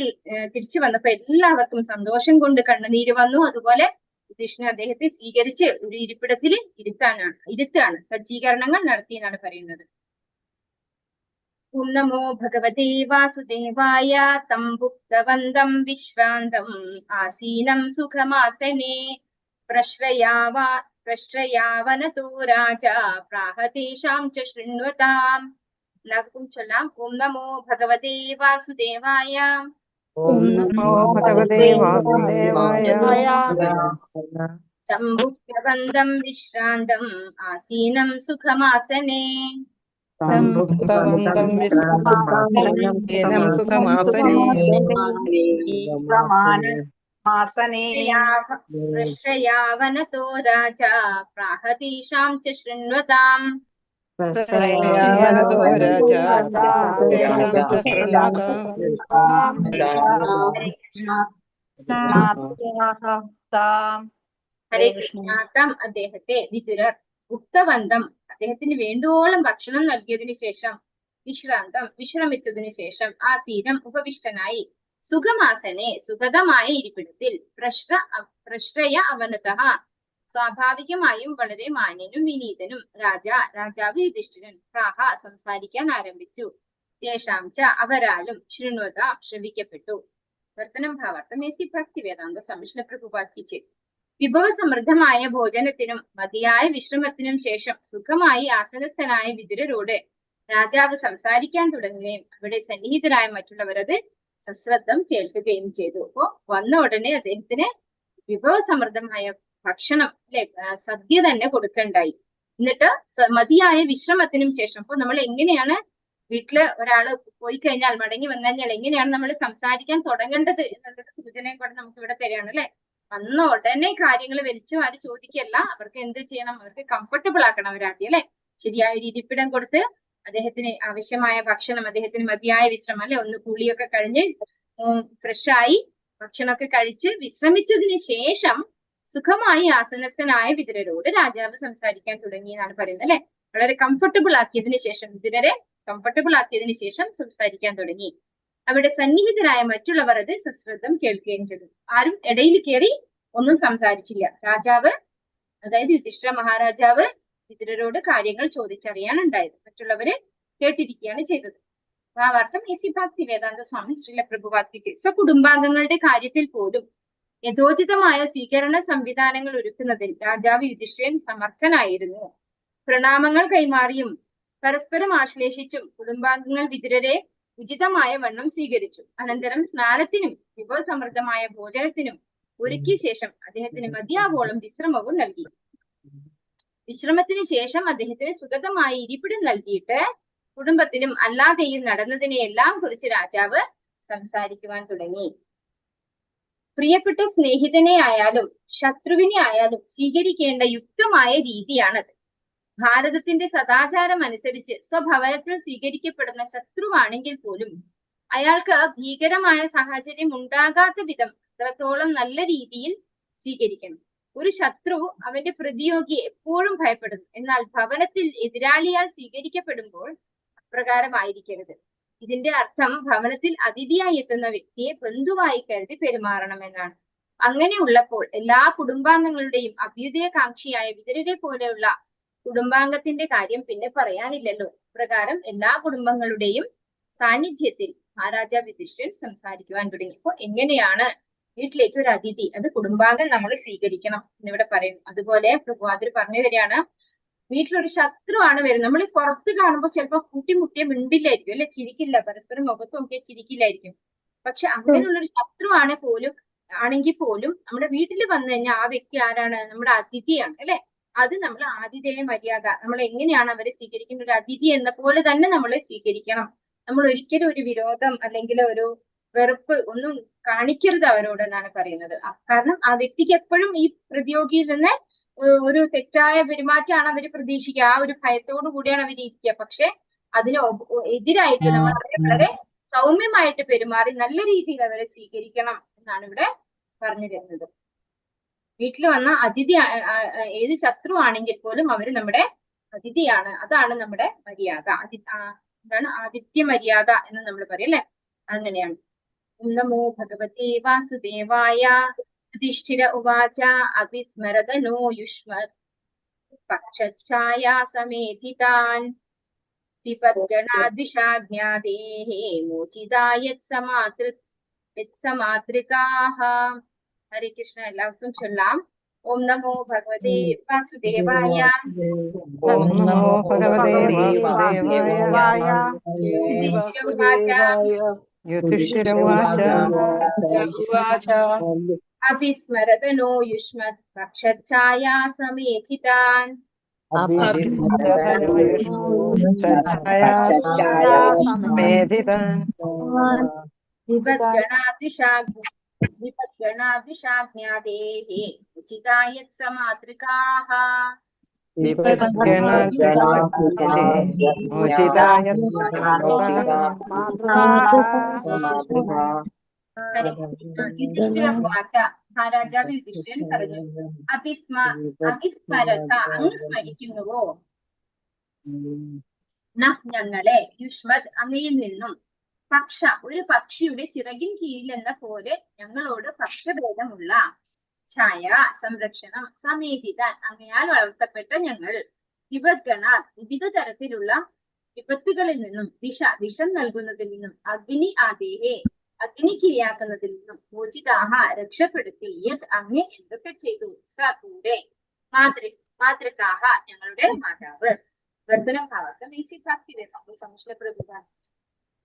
Speaker 2: തിരിച്ചു വന്നപ്പോ എല്ലാവർക്കും സന്തോഷം കൊണ്ട് കണ്ണുനീര് വന്നു. അതുപോലെ യുധിഷ്ഠിരൻ അദ്ദേഹത്തെ സ്വീകരിച്ച് ഒരു ഇരിപ്പിടത്തിൽ ഇരുത്താണ് സജ്ജീകരണങ്ങൾ നടത്തി എന്നാണ് പറയുന്നത്. ഓം നമോ ഭഗവതേ വാസുദേവായ. തം ഭുക്തവന്തം വിശ്രാന്തം ആസീനം സുഖമാസനെ പ്രശ്രയാവനതോ രാജ പ്രാഹതേഷാം ച ശൃണ്വതാം. എല്ലാവർക്കും ചൊല്ലാം. ഓം നമോ ഭഗവതേ വാസുദേവായ.
Speaker 4: ഓം നമോ ഭഗവതേ വാസുദേവായ.
Speaker 2: സംഭുക്തവന്തം വിശ്രാന്തം ആസീനം സുഖമാസനേ.
Speaker 4: സംഭുക്തവന്തം വിശ്രാന്തം സുഖമാസനേ.
Speaker 2: പൃഷ്ടയാവനതോ രാജാ പ്രാഹതീഷാം ച ശൃണ്വതാം.
Speaker 4: പ്രയാവനതോ രാജാ
Speaker 2: ഹരേ കൃഷ്ണാത്തം അദ്ദേഹത്തെ വിതുരർ ഉക്തവന്തം അദ്ദേഹത്തിന് വേണ്ടുവോളം ഭക്ഷണം നൽകിയതിനു ശേഷം വിശ്രമിച്ചതിനു ശേഷം ആസീനം ഉപവിഷ്ടനായി സുഖമാസനെ സുഖതമായ ഇരിപ്പിടത്തിൽ പ്രശ്രയ അവനത സ്വാഭാവികമായും വളരെ മാന്യനും വിനീതനും രാജാവ് യുധിഷ്ഠിരൻ പ്രാഹ സംസാരിക്കാൻ ആരംഭിച്ചു. തേഷാംച അവരാലും ശൃണ്വത ശ്രവിക്കപ്പെട്ടു. വർത്തനം ഭാവാർത്ഥം എസി ഭക്തിവേദാന്ത സ്വാമി ശ്രീല പ്രഭുപാദ് കി ജയ്. വിഭവസമൃദ്ധമായ ഭോജനത്തിനും മതിയായ വിശ്രമത്തിനും ശേഷം സുഖമായി ആസനസ്ഥനായ വിതുരരോട് രാജാവ് സംസാരിക്കാൻ തുടങ്ങുകയും അവിടെ സന്നിഹിതരായ മറ്റുള്ളവർ അത് സശ്രദ്ധം കേൾക്കുകയും ചെയ്തു. അപ്പോ വന്ന ഉടനെ അദ്ദേഹത്തിന് വിഭവസമൃദ്ധമായ ഭക്ഷണം സദ്യ തന്നെ കൊടുക്കണ്ടായി. എന്നിട്ട് മതിയായ വിശ്രമത്തിനും ശേഷം അപ്പൊ നമ്മൾ എങ്ങനെയാണ് വീട്ടില് ഒരാള് പോയി കഴിഞ്ഞാൽ മടങ്ങി വന്നു കഴിഞ്ഞാൽ എങ്ങനെയാണ് നമ്മൾ സംസാരിക്കാൻ തുടങ്ങേണ്ടത് എന്നുള്ളൊരു സൂചനയും കൂടെ നമുക്ക് ഇവിടെ തരികയാണ് അല്ലെ. വന്ന ഉടനെ കാര്യങ്ങൾ വലിച്ചു ആര് ചോദിക്കല്ല, അവർക്ക് എന്ത് ചെയ്യണം, അവർക്ക് കംഫർട്ടബിൾ ആക്കണം അവരാദ്യം അല്ലെ. ശരിയായ ഒരു ഇരിപ്പിടം കൊടുത്ത് അദ്ദേഹത്തിന് ആവശ്യമായ ഭക്ഷണം, അദ്ദേഹത്തിന് മതിയായ വിശ്രമം അല്ലെ, ഒന്ന് കുളിയൊക്കെ കഴിഞ്ഞ് ഫ്രഷായി ഭക്ഷണമൊക്കെ കഴിച്ച് വിശ്രമിച്ചതിന് ശേഷം സുഖമായി ആസനസ്ഥനായ വിതുരരോട് രാജാവ് സംസാരിക്കാൻ തുടങ്ങി എന്നാണ് പറയുന്നത് അല്ലെ. വളരെ കംഫർട്ടബിൾ ആക്കിയതിനു ശേഷം വിതുരരെ കംഫർട്ടബിൾ ആക്കിയതിനു ശേഷം സംസാരിക്കാൻ തുടങ്ങി. അവിടെ സന്നിഹിതരായ മറ്റുള്ളവർ അത് സശ്രദ്ധം കേൾക്കുകയും ചെയ്തു. ആരും ഇടയിൽ കയറി ഒന്നും സംസാരിച്ചില്ല. രാജാവ്, അതായത് യുധിഷ്ഠിര മഹാരാജാവ് വിതുരരോട് കാര്യങ്ങൾ ചോദിച്ചറിയാണ് ഉണ്ടായത്. മറ്റുള്ളവര് കേട്ടിരിക്കുകയാണ് ചെയ്തത്. ഭാവാർത്ഥം എസി ഭക്തി വേദാന്ത സ്വാമി ശ്രീല പ്രഭുപാദ് കി ജയ്. സ്വകുടുംബാംഗങ്ങളുടെ കാര്യത്തിൽ പോലും യഥോചിതമായ സ്വീകരണ സംവിധാനങ്ങൾ ഒരുക്കുന്നതിൽ രാജാവ് യുധിഷ്ഠിരൻ സമർത്ഥനായിരുന്നു. പ്രണാമങ്ങൾ കൈമാറിയും പരസ്പരം ആശ്ലേഷിച്ചും കുടുംബാംഗങ്ങൾ വിതുരരെ ഉചിതമായ വണ്ണം സ്വീകരിച്ചു. അനന്തരം സ്നാനത്തിനും വിഭവസമൃദ്ധമായ ഭോജനത്തിനും ഒരുക്കിയ ശേഷം അദ്ദേഹത്തിന് മതിയാവോളം വിശ്രമവും നൽകി. വിശ്രമത്തിന് ശേഷം അദ്ദേഹത്തിന് സുഗതമായ ഇരിപ്പിടം നൽകിയിട്ട് കുടുംബത്തിലും അല്ലാതെയും നടന്നതിനെയെല്ലാം കുറിച്ച് രാജാവ് സംസാരിക്കുവാൻ തുടങ്ങി. പ്രിയപ്പെട്ട സ്നേഹിതനെ ആയാലും ശത്രുവിനെ ആയാലും സ്വീകരിക്കേണ്ട യുക്തമായ രീതിയാണത്. ഭാരതത്തിന്റെ സദാചാരം അനുസരിച്ച് സ്വഭവനത്തിൽ സ്വീകരിക്കപ്പെടുന്ന ശത്രുവാണെങ്കിൽ പോലും അയാൾക്ക് ഭീകരമായ സാഹചര്യം ഉണ്ടാകാത്ത വിധം അത്രത്തോളം നല്ല രീതിയിൽ സ്വീകരിക്കണം. ഒരു ശത്രു അവന്റെ പ്രതിയോഗിയെ എപ്പോഴും ഭയപ്പെടുന്നു. എന്നാൽ ഭവനത്തിൽ എതിരാളിയാൽ സ്വീകരിക്കപ്പെടുമ്പോൾ അപ്രകാരമായിരിക്കരുത്. ഇതിന്റെ അർത്ഥം ഭവനത്തിൽ അതിഥിയായി എത്തുന്ന വ്യക്തിയെ ബന്ധുവായി കരുതി പെരുമാറണമെന്നാണ്. അങ്ങനെ ഉള്ളപ്പോൾ എല്ലാ കുടുംബാംഗങ്ങളുടെയും അഭ്യുദയകാംക്ഷിയായ വിതുരരെ പോലെയുള്ള കുടുംബാംഗത്തിന്റെ കാര്യം പിന്നെ പറയാനില്ലല്ലോ. പ്രകാരം എല്ലാ കുടുംബങ്ങളുടെയും സാന്നിധ്യത്തിൽ മഹാരാജാ യുധിഷ്ഠിരൻ സംസാരിക്കുവാൻ തുടങ്ങി. അപ്പൊ എങ്ങനെയാണ് വീട്ടിലേക്ക് ഒരു അതിഥി, അത് കുടുംബാംഗം നമ്മൾ സ്വീകരിക്കണം എന്നിവിടെ പറയുന്നു. അതുപോലെ പ്രഭുവാതിർ പറഞ്ഞു തരികയാണ്, വീട്ടിലൊരു ശത്രുവാണ് വരുന്നത്. നമ്മൾ പുറത്ത് കാണുമ്പോൾ ചിലപ്പോൾ കൂട്ടിമുട്ടിയ മിണ്ടില്ലായിരിക്കും അല്ലെ, ചിരിക്കില്ല, പരസ്പരം മുഖത്ത് നോക്കിയാൽ ചിരിക്കില്ലായിരിക്കും. പക്ഷെ അങ്ങനെയുള്ളൊരു ശത്രുവാണ് ആണെങ്കിൽ പോലും നമ്മുടെ വീട്ടിൽ വന്നു കഴിഞ്ഞാൽ ആ വ്യക്തി ആരാണ്? നമ്മുടെ അതിഥിയാണ് അല്ലെ. അത് നമ്മൾ ആതിഥേയ മര്യാദ, നമ്മൾ എങ്ങനെയാണ് അവരെ സ്വീകരിക്കേണ്ട, ഒരു അതിഥി എന്ന പോലെ തന്നെ നമ്മളെ സ്വീകരിക്കണം. നമ്മൾ ഒരിക്കലും ഒരു വിരോധം അല്ലെങ്കിൽ ഒരു വെറുപ്പ് ഒന്നും കാണിക്കരുത് അവരോട് എന്നാണ് പറയുന്നത്. കാരണം ആ വ്യക്തിക്ക് എപ്പോഴും ഈ പ്രതിയോഗിയിൽ നിന്ന് ഒരു തെറ്റായ പെരുമാറ്റമാണ് അവർ പ്രതീക്ഷിക്കുക. ആ ഒരു ഭയത്തോടു കൂടിയാണ് അവർ ഇരിക്കുക. പക്ഷെ അതിന് എതിരായിട്ട് നമ്മൾ അവരെ വളരെ സൗമ്യമായിട്ട് പെരുമാറി നല്ല രീതിയിൽ അവരെ സ്വീകരിക്കണം എന്നാണ് ഇവിടെ പറഞ്ഞു തരുന്നത്. വീട്ടിൽ വന്ന അതിഥി ഏത് ശത്രു ആണെങ്കിൽ പോലും അവര് നമ്മുടെ അതിഥിയാണ്. അതാണ് നമ്മുടെ മര്യാദ. എന്താണ് ആതിഥ്യ മര്യാദ എന്ന് നമ്മൾ പറയും അല്ലെ. അങ്ങനെയാണ്. നമോ ഭഗവതേ വാസുദേവായ. യുധിഷ്ഠിര ഉവാച അവിസ്മരതനോ യുഷ്മത് പക്ഷഛായാ സമേധിതാൻ വിപദ്ഗണാദ്വിഷാജ്ഞാദേഹ മോചിതായ യത്സമാതൃകാഃ. ഹരേ കൃഷ്ണ. എല്ലാവർക്കും ചൊല്ലാം. ഓം നമോ ഭഗവതേ വാസുദേവായ.
Speaker 4: ഓം നമോ ഭഗവതേ വാസുദേവായ.
Speaker 2: യുധിഷ്ഠിരോവാച
Speaker 4: യുധിഷ്ഠിരോവാച
Speaker 2: അഭിസ്മരതനോ യുഷ്മത് പക്ഷഛായാസമേധിതാൻ വിപദ്ഗണാദ്വിഷാജ്ഞാദേः ഉചിതായത് സമാതൃകാः. യുധിഷ്ഠിരോവാച മഹാരാജാവ് യുധിഷ്ഠിരൻ പറഞ്ഞു, അഭിസ്മരത അങ്ങ് സ്മരിക്കുന്നുവോ? ഞങ്ങളെ യുഷ്മത് അങ്ങയിൽ നിന്നും പക്ഷ ഒരു പക്ഷിയുടെ ചിറകിൻ കീഴിൽ എന്ന പോലെ ഞങ്ങളോട് പക്ഷഭേദമുള്ള ഛായ സംരക്ഷണം സമേതിതാൻ അങ്ങയാൽ വളർത്തപ്പെട്ട ഞങ്ങൾ വിപദ്ഗണ വിവിധ തരത്തിലുള്ള വിപത്തുകളിൽ നിന്നും വിഷം നൽകുന്നതിൽ നിന്നും അഗ്നി ആദേഹേ അഗ്നിക്കിരയാക്കുന്നതിൽ നിന്നും മോചിതാഹ രക്ഷപ്പെടുത്തി യത് അങ്ങ് എന്തൊക്കെ ചെയ്തു സ കൂടെ മാതൃകാഹ ഞങ്ങളുടെ മാതാവ്. വർദ്ധനം ഭാഗം ഈസി ഭക്തിവേദം.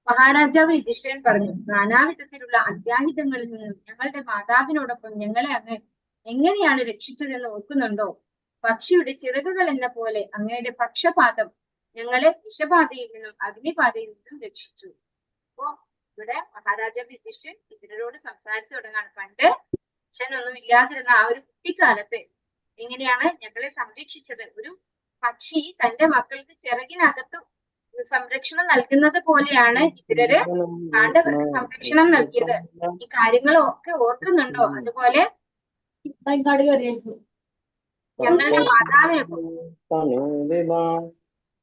Speaker 2: മഹാരാജാവ് യുധിഷ്ഠിരൻ പറഞ്ഞു, നാനാവിധത്തിലുള്ള അത്യാഹിതങ്ങളിൽ നിന്നും ഞങ്ങളുടെ മാതാവിനോടൊപ്പം ഞങ്ങളെ അങ്ങ് എങ്ങനെയാണ് രക്ഷിച്ചതെന്ന് ഓർക്കുന്നുണ്ടോ? പക്ഷിയുടെ ചിറകുകൾ എന്ന പോലെ അങ്ങയുടെ പക്ഷപാതം ഞങ്ങളെ വിഷബാധയിൽ നിന്നും അഗ്നിബാധയിൽ നിന്നും രക്ഷിച്ചു. അപ്പോ ഇവിടെ മഹാരാജാവ് യുധിഷ്ഠിരൻ ഇവരോട് സംസാരിച്ചു തുടങ്ങാണ്. പണ്ട് അച്ഛനൊന്നും ഇല്ലാതിരുന്ന ആ ഒരു കുട്ടിക്കാലത്ത് എങ്ങനെയാണ് ഞങ്ങളെ സംരക്ഷിച്ചത്. ഒരു പക്ഷി തന്റെ മക്കൾക്ക് ചിറകിനകത്ത് സംരക്ഷണം നൽകുന്നത് പോലെയാണ് ഇവര് പാണ്ഡവർക്ക് സംരക്ഷണം നൽകിയത്. ഈ കാര്യങ്ങളൊക്കെ ഓർക്കുന്നുണ്ടോ? അതുപോലെ ഞങ്ങളുടെ മാതാവിനെ.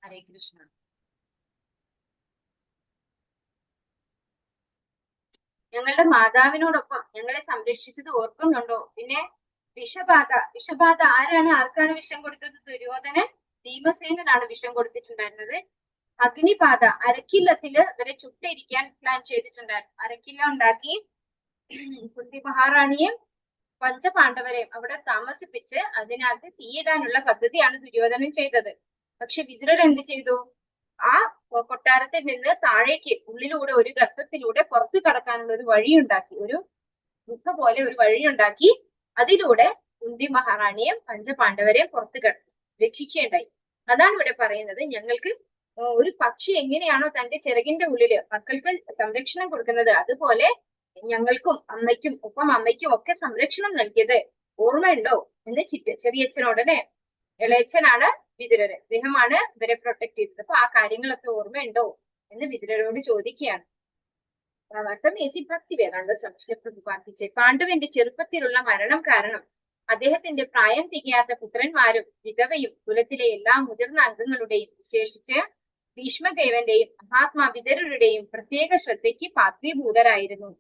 Speaker 2: ഹരേ കൃഷ്ണ. ഞങ്ങളുടെ മാതാവിനോടൊപ്പം ഞങ്ങളെ സംരക്ഷിച്ചത് ഓർക്കുന്നുണ്ടോ? പിന്നെ വിഷബാധ ആർക്കാണ് വിഷം കൊടുത്തത്? ദുര്യോധനൻ ഭീമസേനനാണ് വിഷം കൊടുത്തിട്ടുണ്ടായിരുന്നത്. അഗ്നിബാധ അരക്കില്ലത്തില് വരെ ചുട്ടിരിക്കാൻ പ്ലാൻ ചെയ്തിട്ടുണ്ടായിരുന്നു. അരക്കില്ല ഉണ്ടാക്കി കുന്തി മഹാറാണിയും പഞ്ചപാണ്ഡവരെയും അവിടെ താമസിപ്പിച്ച് അതിനകത്ത് തീയിടാനുള്ള പദ്ധതിയാണ് ദുര്യോധനൻ ചെയ്തത്. പക്ഷെ വിതുരർ എന്ത് ചെയ്തു? ആ കൊട്ടാരത്തിൽ നിന്ന് താഴേക്ക് ഉള്ളിലൂടെ ഒരു ഗർത്തത്തിലൂടെ പുറത്തു കടക്കാനുള്ള ഒരു വഴിയുണ്ടാക്കി, ഒരു ഗുഹ പോലെ ഒരു വഴിയുണ്ടാക്കി അതിലൂടെ കുന്തി മഹാറാണിയും പഞ്ചപാണ്ഡവരെയും പുറത്തു കടത്തി രക്ഷിക്കുകയുണ്ടായി. അതാണ് ഇവിടെ പറയുന്നത്. ഞങ്ങൾക്ക് ഒരു പക്ഷി എങ്ങനെയാണോ തന്റെ ചിറകിന്റെ ഉള്ളില് മക്കൾക്ക് സംരക്ഷണം കൊടുക്കുന്നത്, അതുപോലെ ഞങ്ങൾക്കും അമ്മയ്ക്കും അമ്മയ്ക്കും ഒക്കെ സംരക്ഷണം നൽകിയത് ഓർമ്മയുണ്ടോ എന്ന് ചെറിയച്ഛനോടനെ ഇളയച്ഛനാണ് വിതുരര്, അദ്ദേഹമാണ് ഇവരെ പ്രൊട്ടക്ട് ചെയ്തത്. അപ്പൊ ആ കാര്യങ്ങളൊക്കെ ഓർമ്മയുണ്ടോ എന്ന് വിതുരരോട് ചോദിക്കുകയാണ്. ഭക്തി വേദാന്ത സംശയപ്രതിപാദിച്ച് പാണ്ഡുവിന്റെ ചെറുപ്പത്തിലുള്ള മരണം കാരണം അദ്ദേഹത്തിന്റെ പ്രായം തികയാത്ത പുത്രന്മാരും വിധവയും കുലത്തിലെ എല്ലാ മുതിർന്ന അംഗങ്ങളുടെയും വിശേഷിച്ച് ഭീഷ്മദേവന്റെയും മഹാത്മാ വിതുരരുടെയും പ്രത്യേക ശ്രദ്ധയ്ക്ക് പാത്രീഭൂതരായിരുന്നു.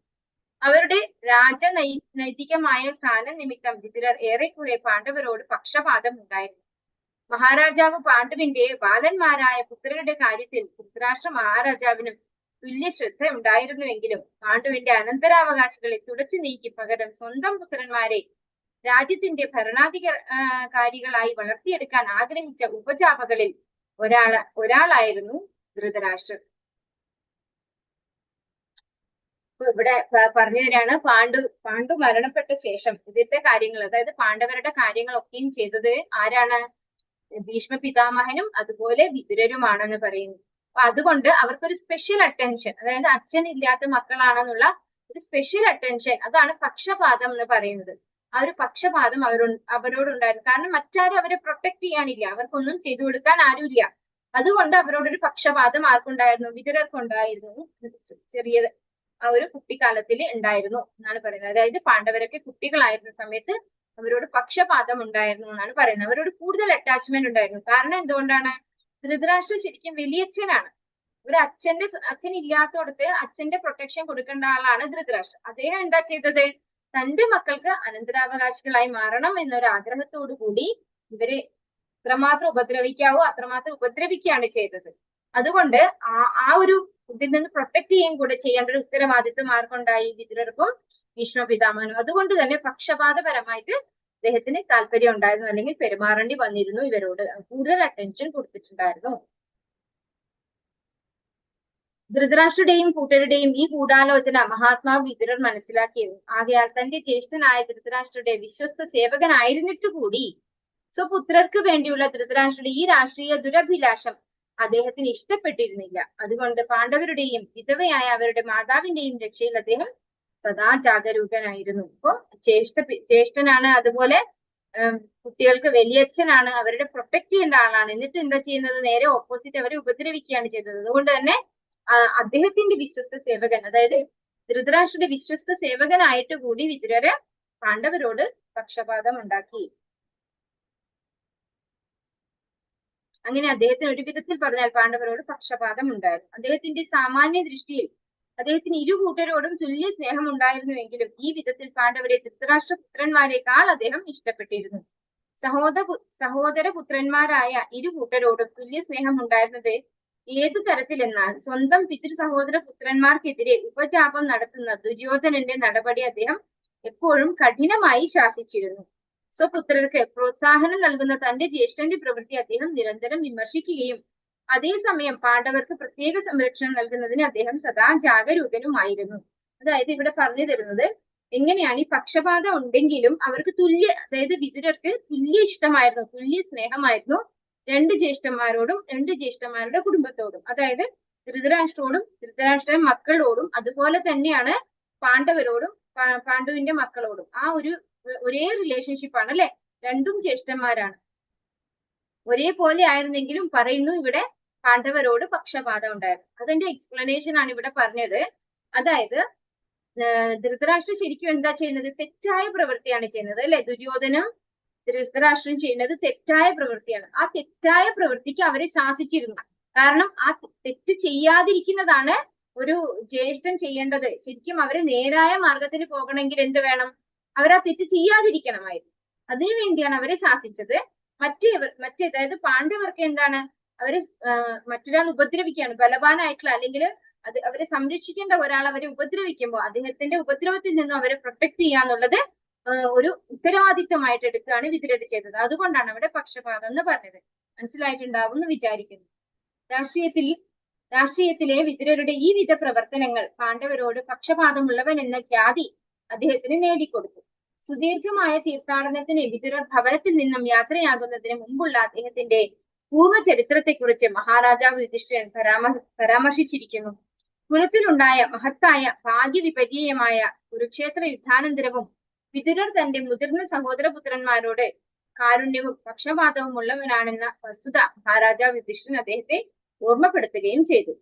Speaker 2: അവരുടെ രാജനൈതികമായ സ്ഥാന നിമിത്തം വിതുരർ ഏറെക്കുറെ പാണ്ഡവരോട് പക്ഷപാതം ഉണ്ടായിരുന്നു. മഹാരാജാവ് പാണ്ഡുവിന്റെ ബാലന്മാരായ പുത്രരുടെ കാര്യത്തിൽ ധൃതരാഷ്ട്ര മഹാരാജാവിനും തുല്യ ശ്രദ്ധ ഉണ്ടായിരുന്നുവെങ്കിലും പാണ്ഡുവിന്റെ അനന്തരാവകാശികളെ തുടച്ചു നീക്കി പകരം സ്വന്തം പുത്രന്മാരെ രാജ്യത്തിന്റെ ഭരണാധികാരികളായി വളർത്തിയെടുക്കാൻ ആഗ്രഹിച്ച ഉപജാപകളിൽ ഒരാളായിരുന്നു ധൃതരാഷ്ട്രർ. ഇവിടെ പറഞ്ഞു തരാണ്, പാണ്ഡു മരണപ്പെട്ട ശേഷം ഇതിന്റെ കാര്യങ്ങൾ, അതായത് പാണ്ഡവരുടെ കാര്യങ്ങളൊക്കെയും ചെയ്തത് ആരാണ്? ഭീഷ്മ പിതാമഹനും അതുപോലെ വിതുരരുമാണെന്ന് പറയുന്നു. അപ്പൊ അതുകൊണ്ട് അവർക്കൊരു സ്പെഷ്യൽ അറ്റൻഷൻ, അതായത് അച്ഛൻ ഇല്ലാത്ത മക്കളാണെന്നുള്ള ഒരു സ്പെഷ്യൽ അറ്റൻഷൻ, അതാണ് പക്ഷപാതം എന്ന് പറയുന്നത്. ആ ഒരു പക്ഷപാതം അവരോടുണ്ടായിരുന്നു. കാരണം മറ്റാരും അവരെ പ്രൊട്ടക്ട് ചെയ്യാനില്ല, അവർക്കൊന്നും ചെയ്തു കൊടുക്കാൻ ആരുമില്ല. അതുകൊണ്ട് അവരോടൊരു പക്ഷപാതം ആർക്കുണ്ടായിരുന്നു? വിതുരർക്കുണ്ടായിരുന്നു. ചെറിയ ആ ഒരു കുട്ടിക്കാലത്തിൽ ഉണ്ടായിരുന്നു എന്നാണ് പറയുന്നത്. അതായത് പാണ്ഡവരൊക്കെ കുട്ടികളായിരുന്ന സമയത്ത് അവരോട് പക്ഷപാതം ഉണ്ടായിരുന്നു എന്നാണ് പറയുന്നത്. അവരോട് കൂടുതൽ അറ്റാച്ച്മെന്റ് ഉണ്ടായിരുന്നു. കാരണം എന്തുകൊണ്ടാണ്? ധൃതരാഷ്ട്ര ശരിക്കും വലിയച്ഛനാണ്. ഒരു അച്ഛൻ ഇല്ലാത്തടത്ത് അച്ഛന്റെ പ്രൊട്ടക്ഷൻ കൊടുക്കേണ്ട ആളാണ് ധൃതരാഷ്ട്ര. അദ്ദേഹം എന്താ ചെയ്തത്? തന്റെ മക്കൾക്ക് അനന്തരാവകാശികളായി മാറണം എന്നൊരു ആഗ്രഹത്തോടു കൂടി ഇവരെ എത്രമാത്രം ഉപദ്രവിക്കാവോ അത്രമാത്രം ഉപദ്രവിക്കുകയാണ് ചെയ്തത്. അതുകൊണ്ട് ആ ഒരു ഇതിൽ നിന്ന് പ്രൊട്ടക്ട് ചെയ്യുകയും കൂടെ ചെയ്യേണ്ട ഒരു ഉത്തരവാദിത്വം ആർക്കുണ്ടായി? വിതുരർക്കും ഭീഷ്മ പിതാമഹനും. അതുകൊണ്ട് തന്നെ പക്ഷപാതപരമായിട്ട് അദ്ദേഹത്തിന് താല്പര്യം ഉണ്ടായിരുന്നു, അല്ലെങ്കിൽ പെരുമാറേണ്ടി വന്നിരുന്നു, ഇവരോട് കൂടുതൽ അറ്റൻഷൻ കൊടുത്തിട്ടുണ്ടായിരുന്നു. ധൃതരാഷ്ട്രയുടെയും കൂട്ടരുടെയും ഈ ഗൂഢാലോചന മഹാത്മാവ് വിതുരർ മനസ്സിലാക്കിയിരുന്നു. ആകയാൽ തന്റെ ജ്യേഷ്ഠനായ ധൃതരാഷ്ട്രയുടെ വിശ്വസ്ത സേവകനായിരുന്നിട്ട് കൂടി സ്വപുത്രർക്ക് വേണ്ടിയുള്ള ധൃതരാഷ്ട്രയുടെ ഈ രാഷ്ട്രീയ ദുരഭിലാഷം അദ്ദേഹത്തിന് ഇഷ്ടപ്പെട്ടിരുന്നില്ല. അതുകൊണ്ട് പാണ്ഡവരുടെയും വിധവയായ അവരുടെ മാതാവിന്റെയും രക്ഷയിൽ അദ്ദേഹം സദാ ജാഗരൂകനായിരുന്നു. ഇപ്പോ ജ്യേഷ്ഠനാണ്, അതുപോലെ കുട്ടികൾക്ക് വലിയച്ഛനാണ്, അവരുടെ പ്രൊട്ടക്ട് ചെയ്യേണ്ട ആളാണ്. എന്നിട്ട് എന്താ ചെയ്യുന്നത്? നേരെ ഓപ്പോസിറ്റ് അവരെ ഉപദ്രവിക്കുകയാണ് ചെയ്തത്. അതുകൊണ്ട് തന്നെ അദ്ദേഹത്തിന്റെ വിശ്വസ്ത സേവകൻ, അതായത് ധൃതരാഷ്ട്രയുടെ വിശ്വസ്ത സേവകനായിട്ട് കൂടി വിതുരര് പാണ്ഡവരോട് പക്ഷപാതം ഉണ്ടാക്കി. അങ്ങനെ അദ്ദേഹത്തിന് ഒരു വിധത്തിൽ പറഞ്ഞാൽ പാണ്ഡവരോട് പക്ഷപാതം ഉണ്ടായിരുന്നു. അദ്ദേഹത്തിന്റെ സാമാന്യ ദൃഷ്ടിയിൽ അദ്ദേഹത്തിന് ഇരു കൂട്ടരോടും തുല്യ സ്നേഹം ഉണ്ടായിരുന്നുവെങ്കിലും ഈ വിധത്തിൽ പാണ്ഡവരെ ധൃതരാഷ്ട്ര പുത്രന്മാരെക്കാൾ അദ്ദേഹം ഇഷ്ടപ്പെട്ടിരുന്നു. സഹോദര പുത്രന്മാരായ ഇരു കൂട്ടരോടും തുല്യ സ്നേഹം ഉണ്ടായിരുന്നത് ഏതു തരത്തിലെന്നാൽ സ്വന്തം പിതൃ സഹോദര പുത്രന്മാർക്കെതിരെ ഉപജാപം നടത്തുന്ന ദുര്യോധനന്റെ നടപടി അദ്ദേഹം എപ്പോഴും കഠിനമായി ശാസിച്ചിരുന്നു. സ്വപുത്രർക്ക് പ്രോത്സാഹനം നൽകുന്ന തന്റെ ജ്യേഷ്ഠന്റെ പ്രവൃത്തി അദ്ദേഹം നിരന്തരം വിമർശിക്കുകയും അതേസമയം പാണ്ഡവർക്ക് പ്രത്യേക സംരക്ഷണം നൽകുന്നതിന് അദ്ദേഹം സദാ ജാഗരൂകനുമായിരുന്നു. അതായത് ഇവിടെ പറഞ്ഞു തരുന്നത് എങ്ങനെയാണ് ഈ പക്ഷപാതം ഉണ്ടെങ്കിലും അവർക്ക് അതായത് വിതുരർക്ക് തുല്യ ഇഷ്ടമായിരുന്നു, തുല്യ സ്നേഹമായിരുന്നു രണ്ട് ജ്യേഷ്ഠന്മാരോടും രണ്ട് ജ്യേഷ്ഠന്മാരുടെ കുടുംബത്തോടും. അതായത് ധൃതരാഷ്ട്രോടും ധൃതരാഷ്ട്ര മക്കളോടും അതുപോലെ തന്നെയാണ് പാണ്ഡവരോടും പാണ്ഡുവിന്റെ മക്കളോടും. ആ ഒരേ റിലേഷൻഷിപ്പാണ് അല്ലെ, രണ്ടും ജ്യേഷ്ഠന്മാരാണ്. ഒരേപോലെ ആയിരുന്നെങ്കിലും പറയുന്നു ഇവിടെ പാണ്ഡവരോട് പക്ഷപാതം ഉണ്ടായിരുന്നു. അതിന്റെ എക്സ്പ്ലനേഷൻ ആണ് ഇവിടെ പറഞ്ഞത്. അതായത് ധൃതരാഷ്ട്രം ശരിക്കും എന്താ ചെയ്യുന്നത്? തെറ്റായ പ്രവൃത്തിയാണ് ചെയ്യുന്നത് അല്ലെ. ദുര്യോധനം ധൃതരാഷ്ട്രം ചെയ്യുന്നത് തെറ്റായ പ്രവൃത്തിയാണ്. ആ തെറ്റായ പ്രവൃത്തിക്ക് അവരെ ശാസിച്ചിരുന്നു. കാരണം ആ തെറ്റ് ചെയ്യാതിരിക്കുന്നതാണ് ഒരു ജ്യേഷ്ഠൻ ചെയ്യേണ്ടത്. ശരിക്കും അവരെ നേരായ മാർഗത്തിൽ പോകണമെങ്കിൽ എന്ത് വേണം? അവർ ആ തെറ്റ് ചെയ്യാതിരിക്കണമായിരുന്നു. അതിനു വേണ്ടിയാണ് അവരെ ശാസിച്ചത്. അതായത് പാണ്ഡവർക്ക് എന്താണ്? അവരെ മറ്റൊരാൾ ഉപദ്രവിക്കുകയാണ്, ബലവാനായിട്ടുള്ള അല്ലെങ്കിൽ അവരെ സംരക്ഷിക്കേണ്ട ഒരാൾ അവരെ ഉപദ്രവിക്കുമ്പോൾ അദ്ദേഹത്തിന്റെ ഉപദ്രവത്തിൽ നിന്നും അവരെ പ്രൊട്ടക്ട് ചെയ്യാന്നുള്ളത് ഒരു ഉത്തരവാദിത്തമായിട്ട് എടുക്കുകയാണ് വിതുരർ ചെയ്തത്. അതുകൊണ്ടാണ് അവിടെ പക്ഷപാതം എന്ന് പറഞ്ഞത്. മനസ്സിലായിട്ടുണ്ടാവും എന്ന് വിചാരിക്കുന്നു. രാഷ്ട്രീയത്തിലെ വിതുരരുടെ ഈ വിധ പ്രവർത്തനങ്ങൾ പാണ്ഡവരോട് പക്ഷപാതമുള്ളവൻ എന്ന ഖ്യാതി അദ്ദേഹത്തിന് നേടിക്കൊടുത്തു. സുദീർഘമായ തീർത്ഥാടനത്തിന് വിതുരർ ഭവനത്തിൽ നിന്നും യാത്രയാകുന്നതിന് മുമ്പുള്ള അദ്ദേഹത്തിന്റെ പൂർവ്വചരിത്രത്തെക്കുറിച്ച് മഹാരാജാവ് യുധിഷ്ഠിരൻ പരാമർശിച്ചിരിക്കുന്നു. കുലത്തിലുണ്ടായ മഹത്തായ ഭാഗ്യവിപര്യമായ കുരുക്ഷേത്ര യുദ്ധാനന്തരവും വിതുരർ തന്റെ മുതിർന്ന സഹോദരപുത്രന്മാരോട് കാരുണ്യവും പക്ഷപാതവും ഉള്ളവനാണെന്ന വസ്തുത മഹാരാജാവ് യുധിഷ്ഠിരൻ അദ്ദേഹത്തെ ഓർമ്മപ്പെടുത്തുകയും ചെയ്തു.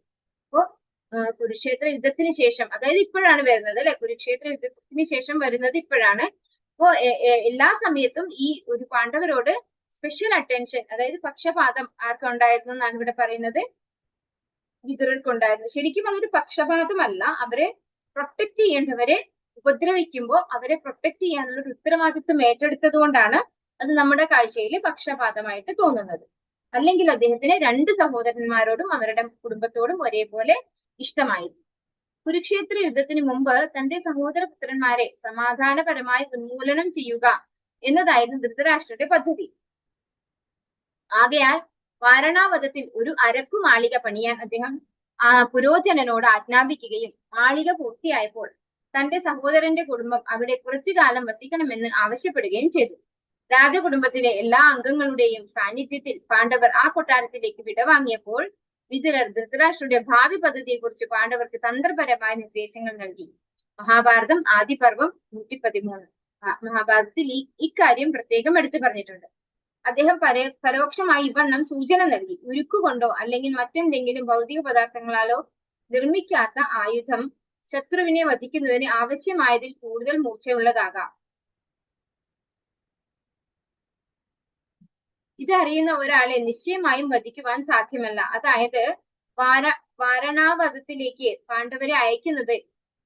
Speaker 2: അപ്പോ കുരുക്ഷേത്ര യുദ്ധത്തിന് ശേഷം, അതായത് ഇപ്പോഴാണ് വരുന്നത് അല്ലെ, കുരുക്ഷേത്ര യുദ്ധത്തിന് ശേഷം വരുന്നത് ഇപ്പോഴാണ്. അപ്പോ എല്ലാ സമയത്തും ഈ ഒരു പാണ്ഡവരോട് സ്പെഷ്യൽ അറ്റൻഷൻ, അതായത് പക്ഷപാതം ആർക്കുണ്ടായിരുന്നു എന്നാണ് ഇവിടെ പറയുന്നത്? വിതുരർക്കുണ്ടായിരുന്നു. ശരിക്കും അതൊരു പക്ഷപാതമല്ല, അവരെ പ്രൊട്ടക്ട് ചെയ്യേണ്ടവരെ ഉപദ്രവിക്കുമ്പോൾ അവരെ പ്രൊട്ടക്ട് ചെയ്യാനുള്ള ഒരു ഉത്തരവാദിത്വം ഏറ്റെടുത്തത് കൊണ്ടാണ് അത് നമ്മുടെ കാഴ്ചയിൽ പക്ഷപാതമായിട്ട് തോന്നുന്നത്. അല്ലെങ്കിൽ അദ്ദേഹത്തിന് രണ്ട് സഹോദരന്മാരോടും അവരുടെ കുടുംബത്തോടും ഒരേപോലെ ഇഷ്ടമായിരുന്നു. കുരുക്ഷേത്ര യുദ്ധത്തിന് മുമ്പ് തന്റെ സഹോദരപുത്രന്മാരെ സമാധാനപരമായി ഉന്മൂലനം ചെയ്യുക എന്നതായിരുന്നു ധൃതരാഷ്ട്രയുടെ പദ്ധതി. ആകയാൽ വാരണാവതത്തിൽ ഒരു അരക്കു മാളിക പണിയാൻ അദ്ദേഹം പുരോചനനോട് ആജ്ഞാപിക്കുകയും മാളിക പൂർത്തിയായപ്പോൾ തന്റെ സഹോദരന്റെ കുടുംബം അവിടെ കുറച്ചു കാലം വസിക്കണമെന്ന് ആവശ്യപ്പെടുകയും ചെയ്തു. രാജകുടുംബത്തിലെ എല്ലാ അംഗങ്ങളുടെയും സാന്നിധ്യത്തിൽ പാണ്ഡവർ ആ കൊട്ടാരത്തിലേക്ക് വിടവാങ്ങിയപ്പോൾ വിതുരർ ധൃതരാഷ്ട്രയുടെ ഭാവി പദ്ധതിയെക്കുറിച്ച് പാണ്ഡവർക്ക് തന്ത്രപരമായ നിർദ്ദേശങ്ങൾ നൽകി. മഹാഭാരതം ആദിപർവം 113. മഹാഭാരതത്തിൽ ഇക്കാര്യം പ്രത്യേകം എടുത്തു പറഞ്ഞിട്ടുണ്ട്. അദ്ദേഹം പരോക്ഷമായി ഇവണ്ണം സൂചന നൽകി: ഉരുക്കുകൊണ്ടോ അല്ലെങ്കിൽ മറ്റെന്തെങ്കിലും ഭൗതിക പദാർത്ഥങ്ങളാലോ നിർമ്മിക്കാത്ത ആയുധം ശത്രുവിനെ വധിക്കുന്നതിന് ആവശ്യമായതിൽ കൂടുതൽ മൂർച്ചയുള്ളതാകാം. ഇതറിയുന്ന ഒരാളെ നിശ്ചയമായും വധിക്കുവാൻ സാധ്യമല്ല. അതായത് വാരണാവതത്തിലേക്ക് പാണ്ഡവരെ അയക്കുന്നത്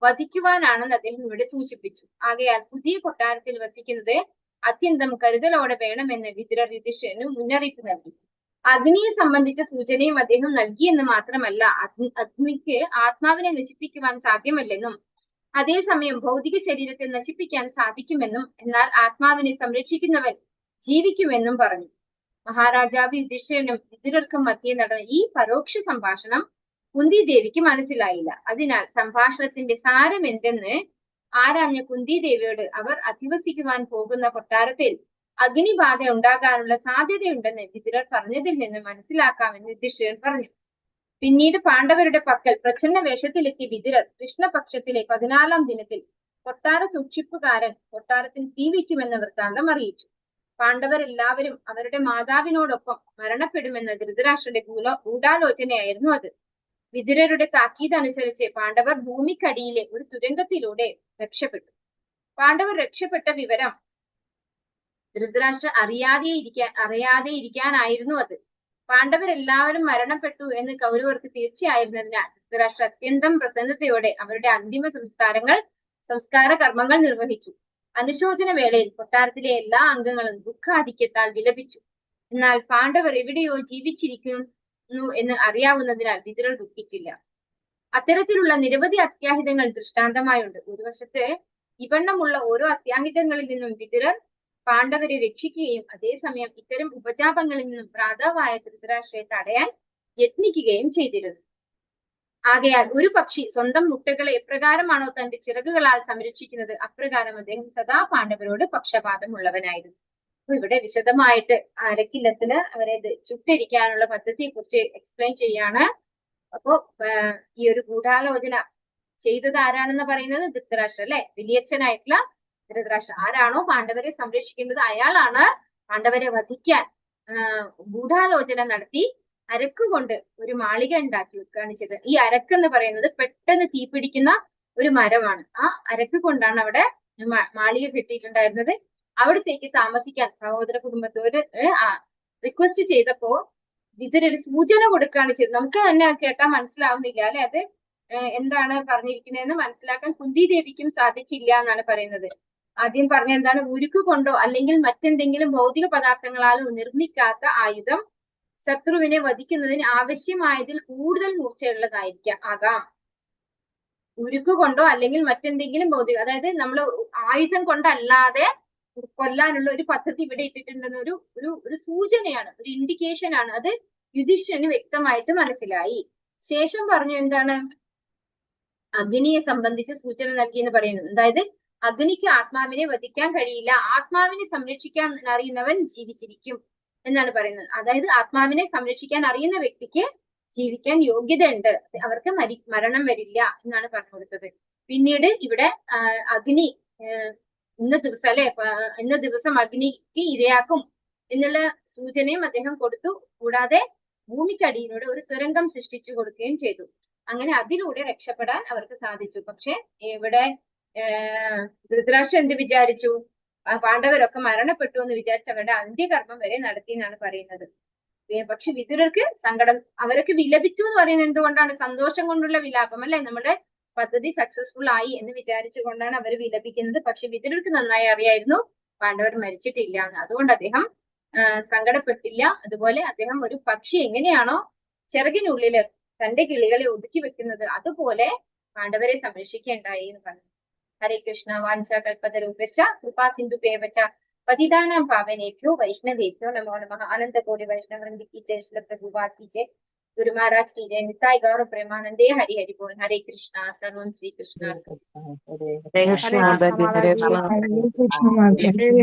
Speaker 2: വധിക്കുവാനാണെന്ന് അദ്ദേഹം ഇവിടെ സൂചിപ്പിച്ചു. ആകയാൽ പുതിയ കൊട്ടാരത്തിൽ വസിക്കുന്നത് അത്യന്തം കരുതലോടെ വേണമെന്ന് വിതുരർ യുധിഷ്ഠിരന് മുന്നറിയിപ്പ് നൽകി. അഗ്നിയെ സംബന്ധിച്ച സൂചനയും അദ്ദേഹം നൽകിയെന്ന് മാത്രമല്ല, അഗ്നിക്ക് ആത്മാവിനെ നശിപ്പിക്കുവാൻ സാധ്യമല്ലെന്നും അതേസമയം ഭൗതിക ശരീരത്തെ നശിപ്പിക്കാൻ സാധിക്കുമെന്നും എന്നാൽ ആത്മാവിനെ സംരക്ഷിക്കുന്നവൻ ജീവിക്കുമെന്നും പറഞ്ഞു. മഹാരാജാവ് യുധിഷ്ഠിരനും വിതുരർക്കും മധ്യേ നടന്ന ഈ പരോക്ഷ സംഭാഷണം കുന്തി ദേവിക്ക് മനസ്സിലായില്ല. അതിനാൽ സംഭാഷണത്തിന്റെ സാരം എന്തെന്ന് ആരാഞ്ഞ കുന്തി ദേവിയോട് അവർ അധിവസിക്കുവാൻ പോകുന്ന കൊട്ടാരത്തിൽ അഗ്നിബാധ ഉണ്ടാകാനുള്ള സാധ്യതയുണ്ടെന്ന് വിതുരർ പറഞ്ഞതിൽ നിന്ന് മനസ്സിലാക്കാമെന്ന് യുധിഷ്ഠിരൻ പറഞ്ഞു. പിന്നീട് പാണ്ഡവരുടെ പക്കൽ പ്രച്ഛന്ന വേഷത്തിലെത്തിയ വിതുരർ കൃഷ്ണപക്ഷത്തിലെ 14-ാം ദിനത്തിൽ കൊട്ടാര സൂക്ഷിപ്പുകാരൻ കൊട്ടാരത്തിൽ തീ വയ്ക്കുമെന്ന വൃത്താന്തം അറിയിച്ചു. പാണ്ഡവരെല്ലാവരും അവരുടെ മാതാവിനോടൊപ്പം മരണപ്പെടുമെന്ന ധൃതരാഷ്ട്രന്റെ ഗൂഢാലോചനയായിരുന്നു അത്. വിതുരരുടെ താക്കീത് അനുസരിച്ച് പാണ്ഡവർ ഭൂമിക്കടിയിലെ ഒരു തുരങ്കത്തിലൂടെ രക്ഷപ്പെട്ടു. പാണ്ഡവർ രക്ഷപ്പെട്ട വിവരം ധൃതരാഷ്ട്ര അറിയാതെ ഇരിക്കാനായിരുന്നു അത്. പാണ്ഡവരെല്ലാവരും മരണപ്പെട്ടു എന്ന് കൗരവർക്ക് തീർച്ചയായിരുന്നതിനാൽ ധൃതരാഷ്ട്ര അത്യന്തം പ്രസന്നതയോടെ അവരുടെ അന്തിമ സംസ്കാര കർമ്മങ്ങൾ നിർവഹിച്ചു. അനുശോചന വേളയിൽ കൊട്ടാരത്തിലെ എല്ലാ അംഗങ്ങളും ദുഃഖാധിക്യത്താൽ വിലപിച്ചു. എന്നാൽ പാണ്ഡവർ എവിടെയോ ജീവിച്ചിരിക്കുന്നു എന്ന് അറിയാവുന്നതിനാൽ വിതുരർ ദുഃഖിച്ചില്ല. അത്തരത്തിലുള്ള നിരവധി അത്യാഹിതങ്ങൾ ദൃഷ്ടാന്തമായുണ്ട്. ഒരു വശത്ത് ഇവണ്ണമുള്ള ഓരോ അത്യാഹിതങ്ങളിൽ നിന്നും വിതുരർ പാണ്ഡവരെ രക്ഷിക്കുകയും അതേസമയം ഇത്തരം ഉപജാപങ്ങളിൽ നിന്നും ഭ്രാതാവായ ധൃതരാഷ്ട്രയെ തടയാൻ യത്നിക്കുകയും ചെയ്തിരുന്നു. ആകയാൽ ഒരു പക്ഷി സ്വന്തം മുട്ടകളെ എപ്രകാരമാണോ തന്റെ ചിറകുകളാൽ സംരക്ഷിക്കുന്നത് അപ്രകാരം അദ്ദേഹം സദാ പാണ്ഡവരോട് പക്ഷപാതമുള്ളവനായിരുന്നു. അപ്പൊ ഇവിടെ വിശദമായിട്ട് അരക്കില്ലത്തില് അവരെ ചുട്ടരിക്കാനുള്ള പദ്ധതിയെ കുറിച്ച് എക്സ്പ്ലെയിൻ ചെയ്യാണ്. അപ്പോ ഈ ഒരു ഗൂഢാലോചന ചെയ്തത് ആരാണെന്ന് പറയുന്നത് ധൃതരാഷ്ട്ര അല്ലെ, വലിയച്ഛനായിട്ടുള്ള ധൃതരാഷ്ട്ര. ആരാണോ പാണ്ഡവരെ സംരക്ഷിക്കേണ്ടത് അയാളാണ് പാണ്ഡവരെ വധിക്കാൻ ഗൂഢാലോചന നടത്തി അരക്കുകൊണ്ട് ഒരു മാളിക ഉണ്ടാക്കി കാണിച്ചത്. ഈ അരക്ക് എന്ന് പറയുന്നത് പെട്ടെന്ന് തീപിടിക്കുന്ന ഒരു മരമാണ്. ആ അരക്ക് കൊണ്ടാണ് അവിടെ മാളിക കെട്ടിയിട്ടുണ്ടായിരുന്നത്. അവിടത്തേക്ക് താമസിക്കാൻ സഹോദര കുടുംബത്തോട് റിക്വസ്റ്റ് ചെയ്തപ്പോ വിതുരർ സൂചന കൊടുക്കുകയാണ് ചെയ്തത്. നമുക്ക് തന്നെ കേട്ടാൽ മനസ്സിലാവുന്നില്ല അല്ലെ, അത് എന്താണ് പറഞ്ഞിരിക്കുന്നതെന്ന് മനസ്സിലാക്കാൻ കുന്തി ദേവിക്കും സാധിച്ചില്ല എന്നാണ് പറയുന്നത്. ആദ്യം പറഞ്ഞ എന്താണ്, ഉരുക്ക് കൊണ്ടോ അല്ലെങ്കിൽ മറ്റെന്തെങ്കിലും ഭൗതിക പദാർത്ഥങ്ങളാലോ നിർമ്മിക്കാത്ത ആയുധം ശത്രുവിനെ വധിക്കുന്നതിന് ആവശ്യമായതിൽ കൂടുതൽ മൂർച്ചയുള്ളതാകാം. ഉരുക്ക് കൊണ്ടോ അല്ലെങ്കിൽ മറ്റെന്തെങ്കിലും ഭൗതിക, അതായത് നമ്മൾ ആയുധം കൊണ്ടല്ലാതെ കൊല്ലാനുള്ള ഒരു പദ്ധതി ഇവിടെ ഇട്ടിട്ടുണ്ടെന്ന ഒരു സൂചനയാണ്, ഒരു ഇൻഡിക്കേഷൻ ആണ്. അത് യുധിഷ്ഠിരന് വ്യക്തമായിട്ട് മനസ്സിലായി. ശേഷം പറഞ്ഞു എന്താണ്, അഗ്നിയെ സംബന്ധിച്ച് സൂചന നൽകി എന്ന് പറയുന്നു. അതായത് അഗ്നിക്ക് ആത്മാവിനെ വധിക്കാൻ കഴിയില്ല, ആത്മാവിനെ സംരക്ഷിക്കാൻ അറിയുന്നവൻ ജീവിച്ചിരിക്കും എന്നാണ് പറയുന്നത്. അതായത് ആത്മാവിനെ സംരക്ഷിക്കാൻ അറിയുന്ന വ്യക്തിക്ക് ജീവിക്കാൻ യോഗ്യത ഉണ്ട്, അവർക്ക് മരണം വരില്ല എന്നാണ് പറഞ്ഞു കൊടുത്തത്. പിന്നീട് ഇവിടെ അഗ്നി ഇന്ന ദിവസം അഗ്നിക്ക് ഇരയാക്കും എന്നുള്ള സൂചനയും അദ്ദേഹം കൊടുത്തു. കൂടാതെ ഭൂമിക്കടിയിലൂടെ ഒരു തുരങ്കം സൃഷ്ടിച്ചു കൊടുക്കുകയും ചെയ്തു. അങ്ങനെ അതിലൂടെ രക്ഷപ്പെടാൻ അവർക്ക് സാധിച്ചു. പക്ഷെ ഇവിടെ ധൃതരാഷ്ട്ര എന്ത് വിചാരിച്ചു, പാണ്ഡവരൊക്കെ മരണപ്പെട്ടു എന്ന് വിചാരിച്ച് അവരുടെ അന്ത്യകർമ്മം വരെ നടത്തി എന്നാണ് പറയുന്നത്. പക്ഷെ വിതുരർക്ക് സങ്കടം, അവരൊക്കെ വിലപിച്ചു എന്ന് പറയുന്നത് എന്തുകൊണ്ടാണ്, സന്തോഷം കൊണ്ടുള്ള വിലാപം അല്ലെ, നമ്മുടെ പദ്ധതി സക്സസ്ഫുൾ ആയി എന്ന് വിചാരിച്ചുകൊണ്ടാണ് അവർ വിലപിക്കുന്നത്. പക്ഷെ വിതുരർക്ക് നന്നായി അറിയായിരുന്നു പാണ്ഡവർ മരിച്ചിട്ടില്ല എന്ന്. അതുകൊണ്ട് അദ്ദേഹം സങ്കടപ്പെട്ടില്ല. അതുപോലെ അദ്ദേഹം ഒരു പക്ഷി എങ്ങനെയാണോ ചിറകിനുള്ളില് തന്റെ കിളികളെ ഒതുക്കി വെക്കുന്നത് അതുപോലെ പാണ്ഡവരെ സംരക്ഷിക്കേണ്ടായി എന്ന് പറഞ്ഞു. ഹരേ കൃഷ്ണ. വാഞ്ച കൽപതരൂപശ്ച കൃപാ സിന്ധുഭ്യേവ ച പതിതാനാം പാവനേഭ്യോ വൈഷ്ണവേഭ്യോ നമോ നമഃ. അനന്ത കോടി വൈഷ്ണവൃന്ദ की जय, श्री प्रभुपाद की जय, गुरु महाराज की जय, निताय गौर प्रेमानंदे, हरि हरि बोल. हरे कृष्णा. सर्वं श्री कृष्ण.
Speaker 4: हरे कृष्ण.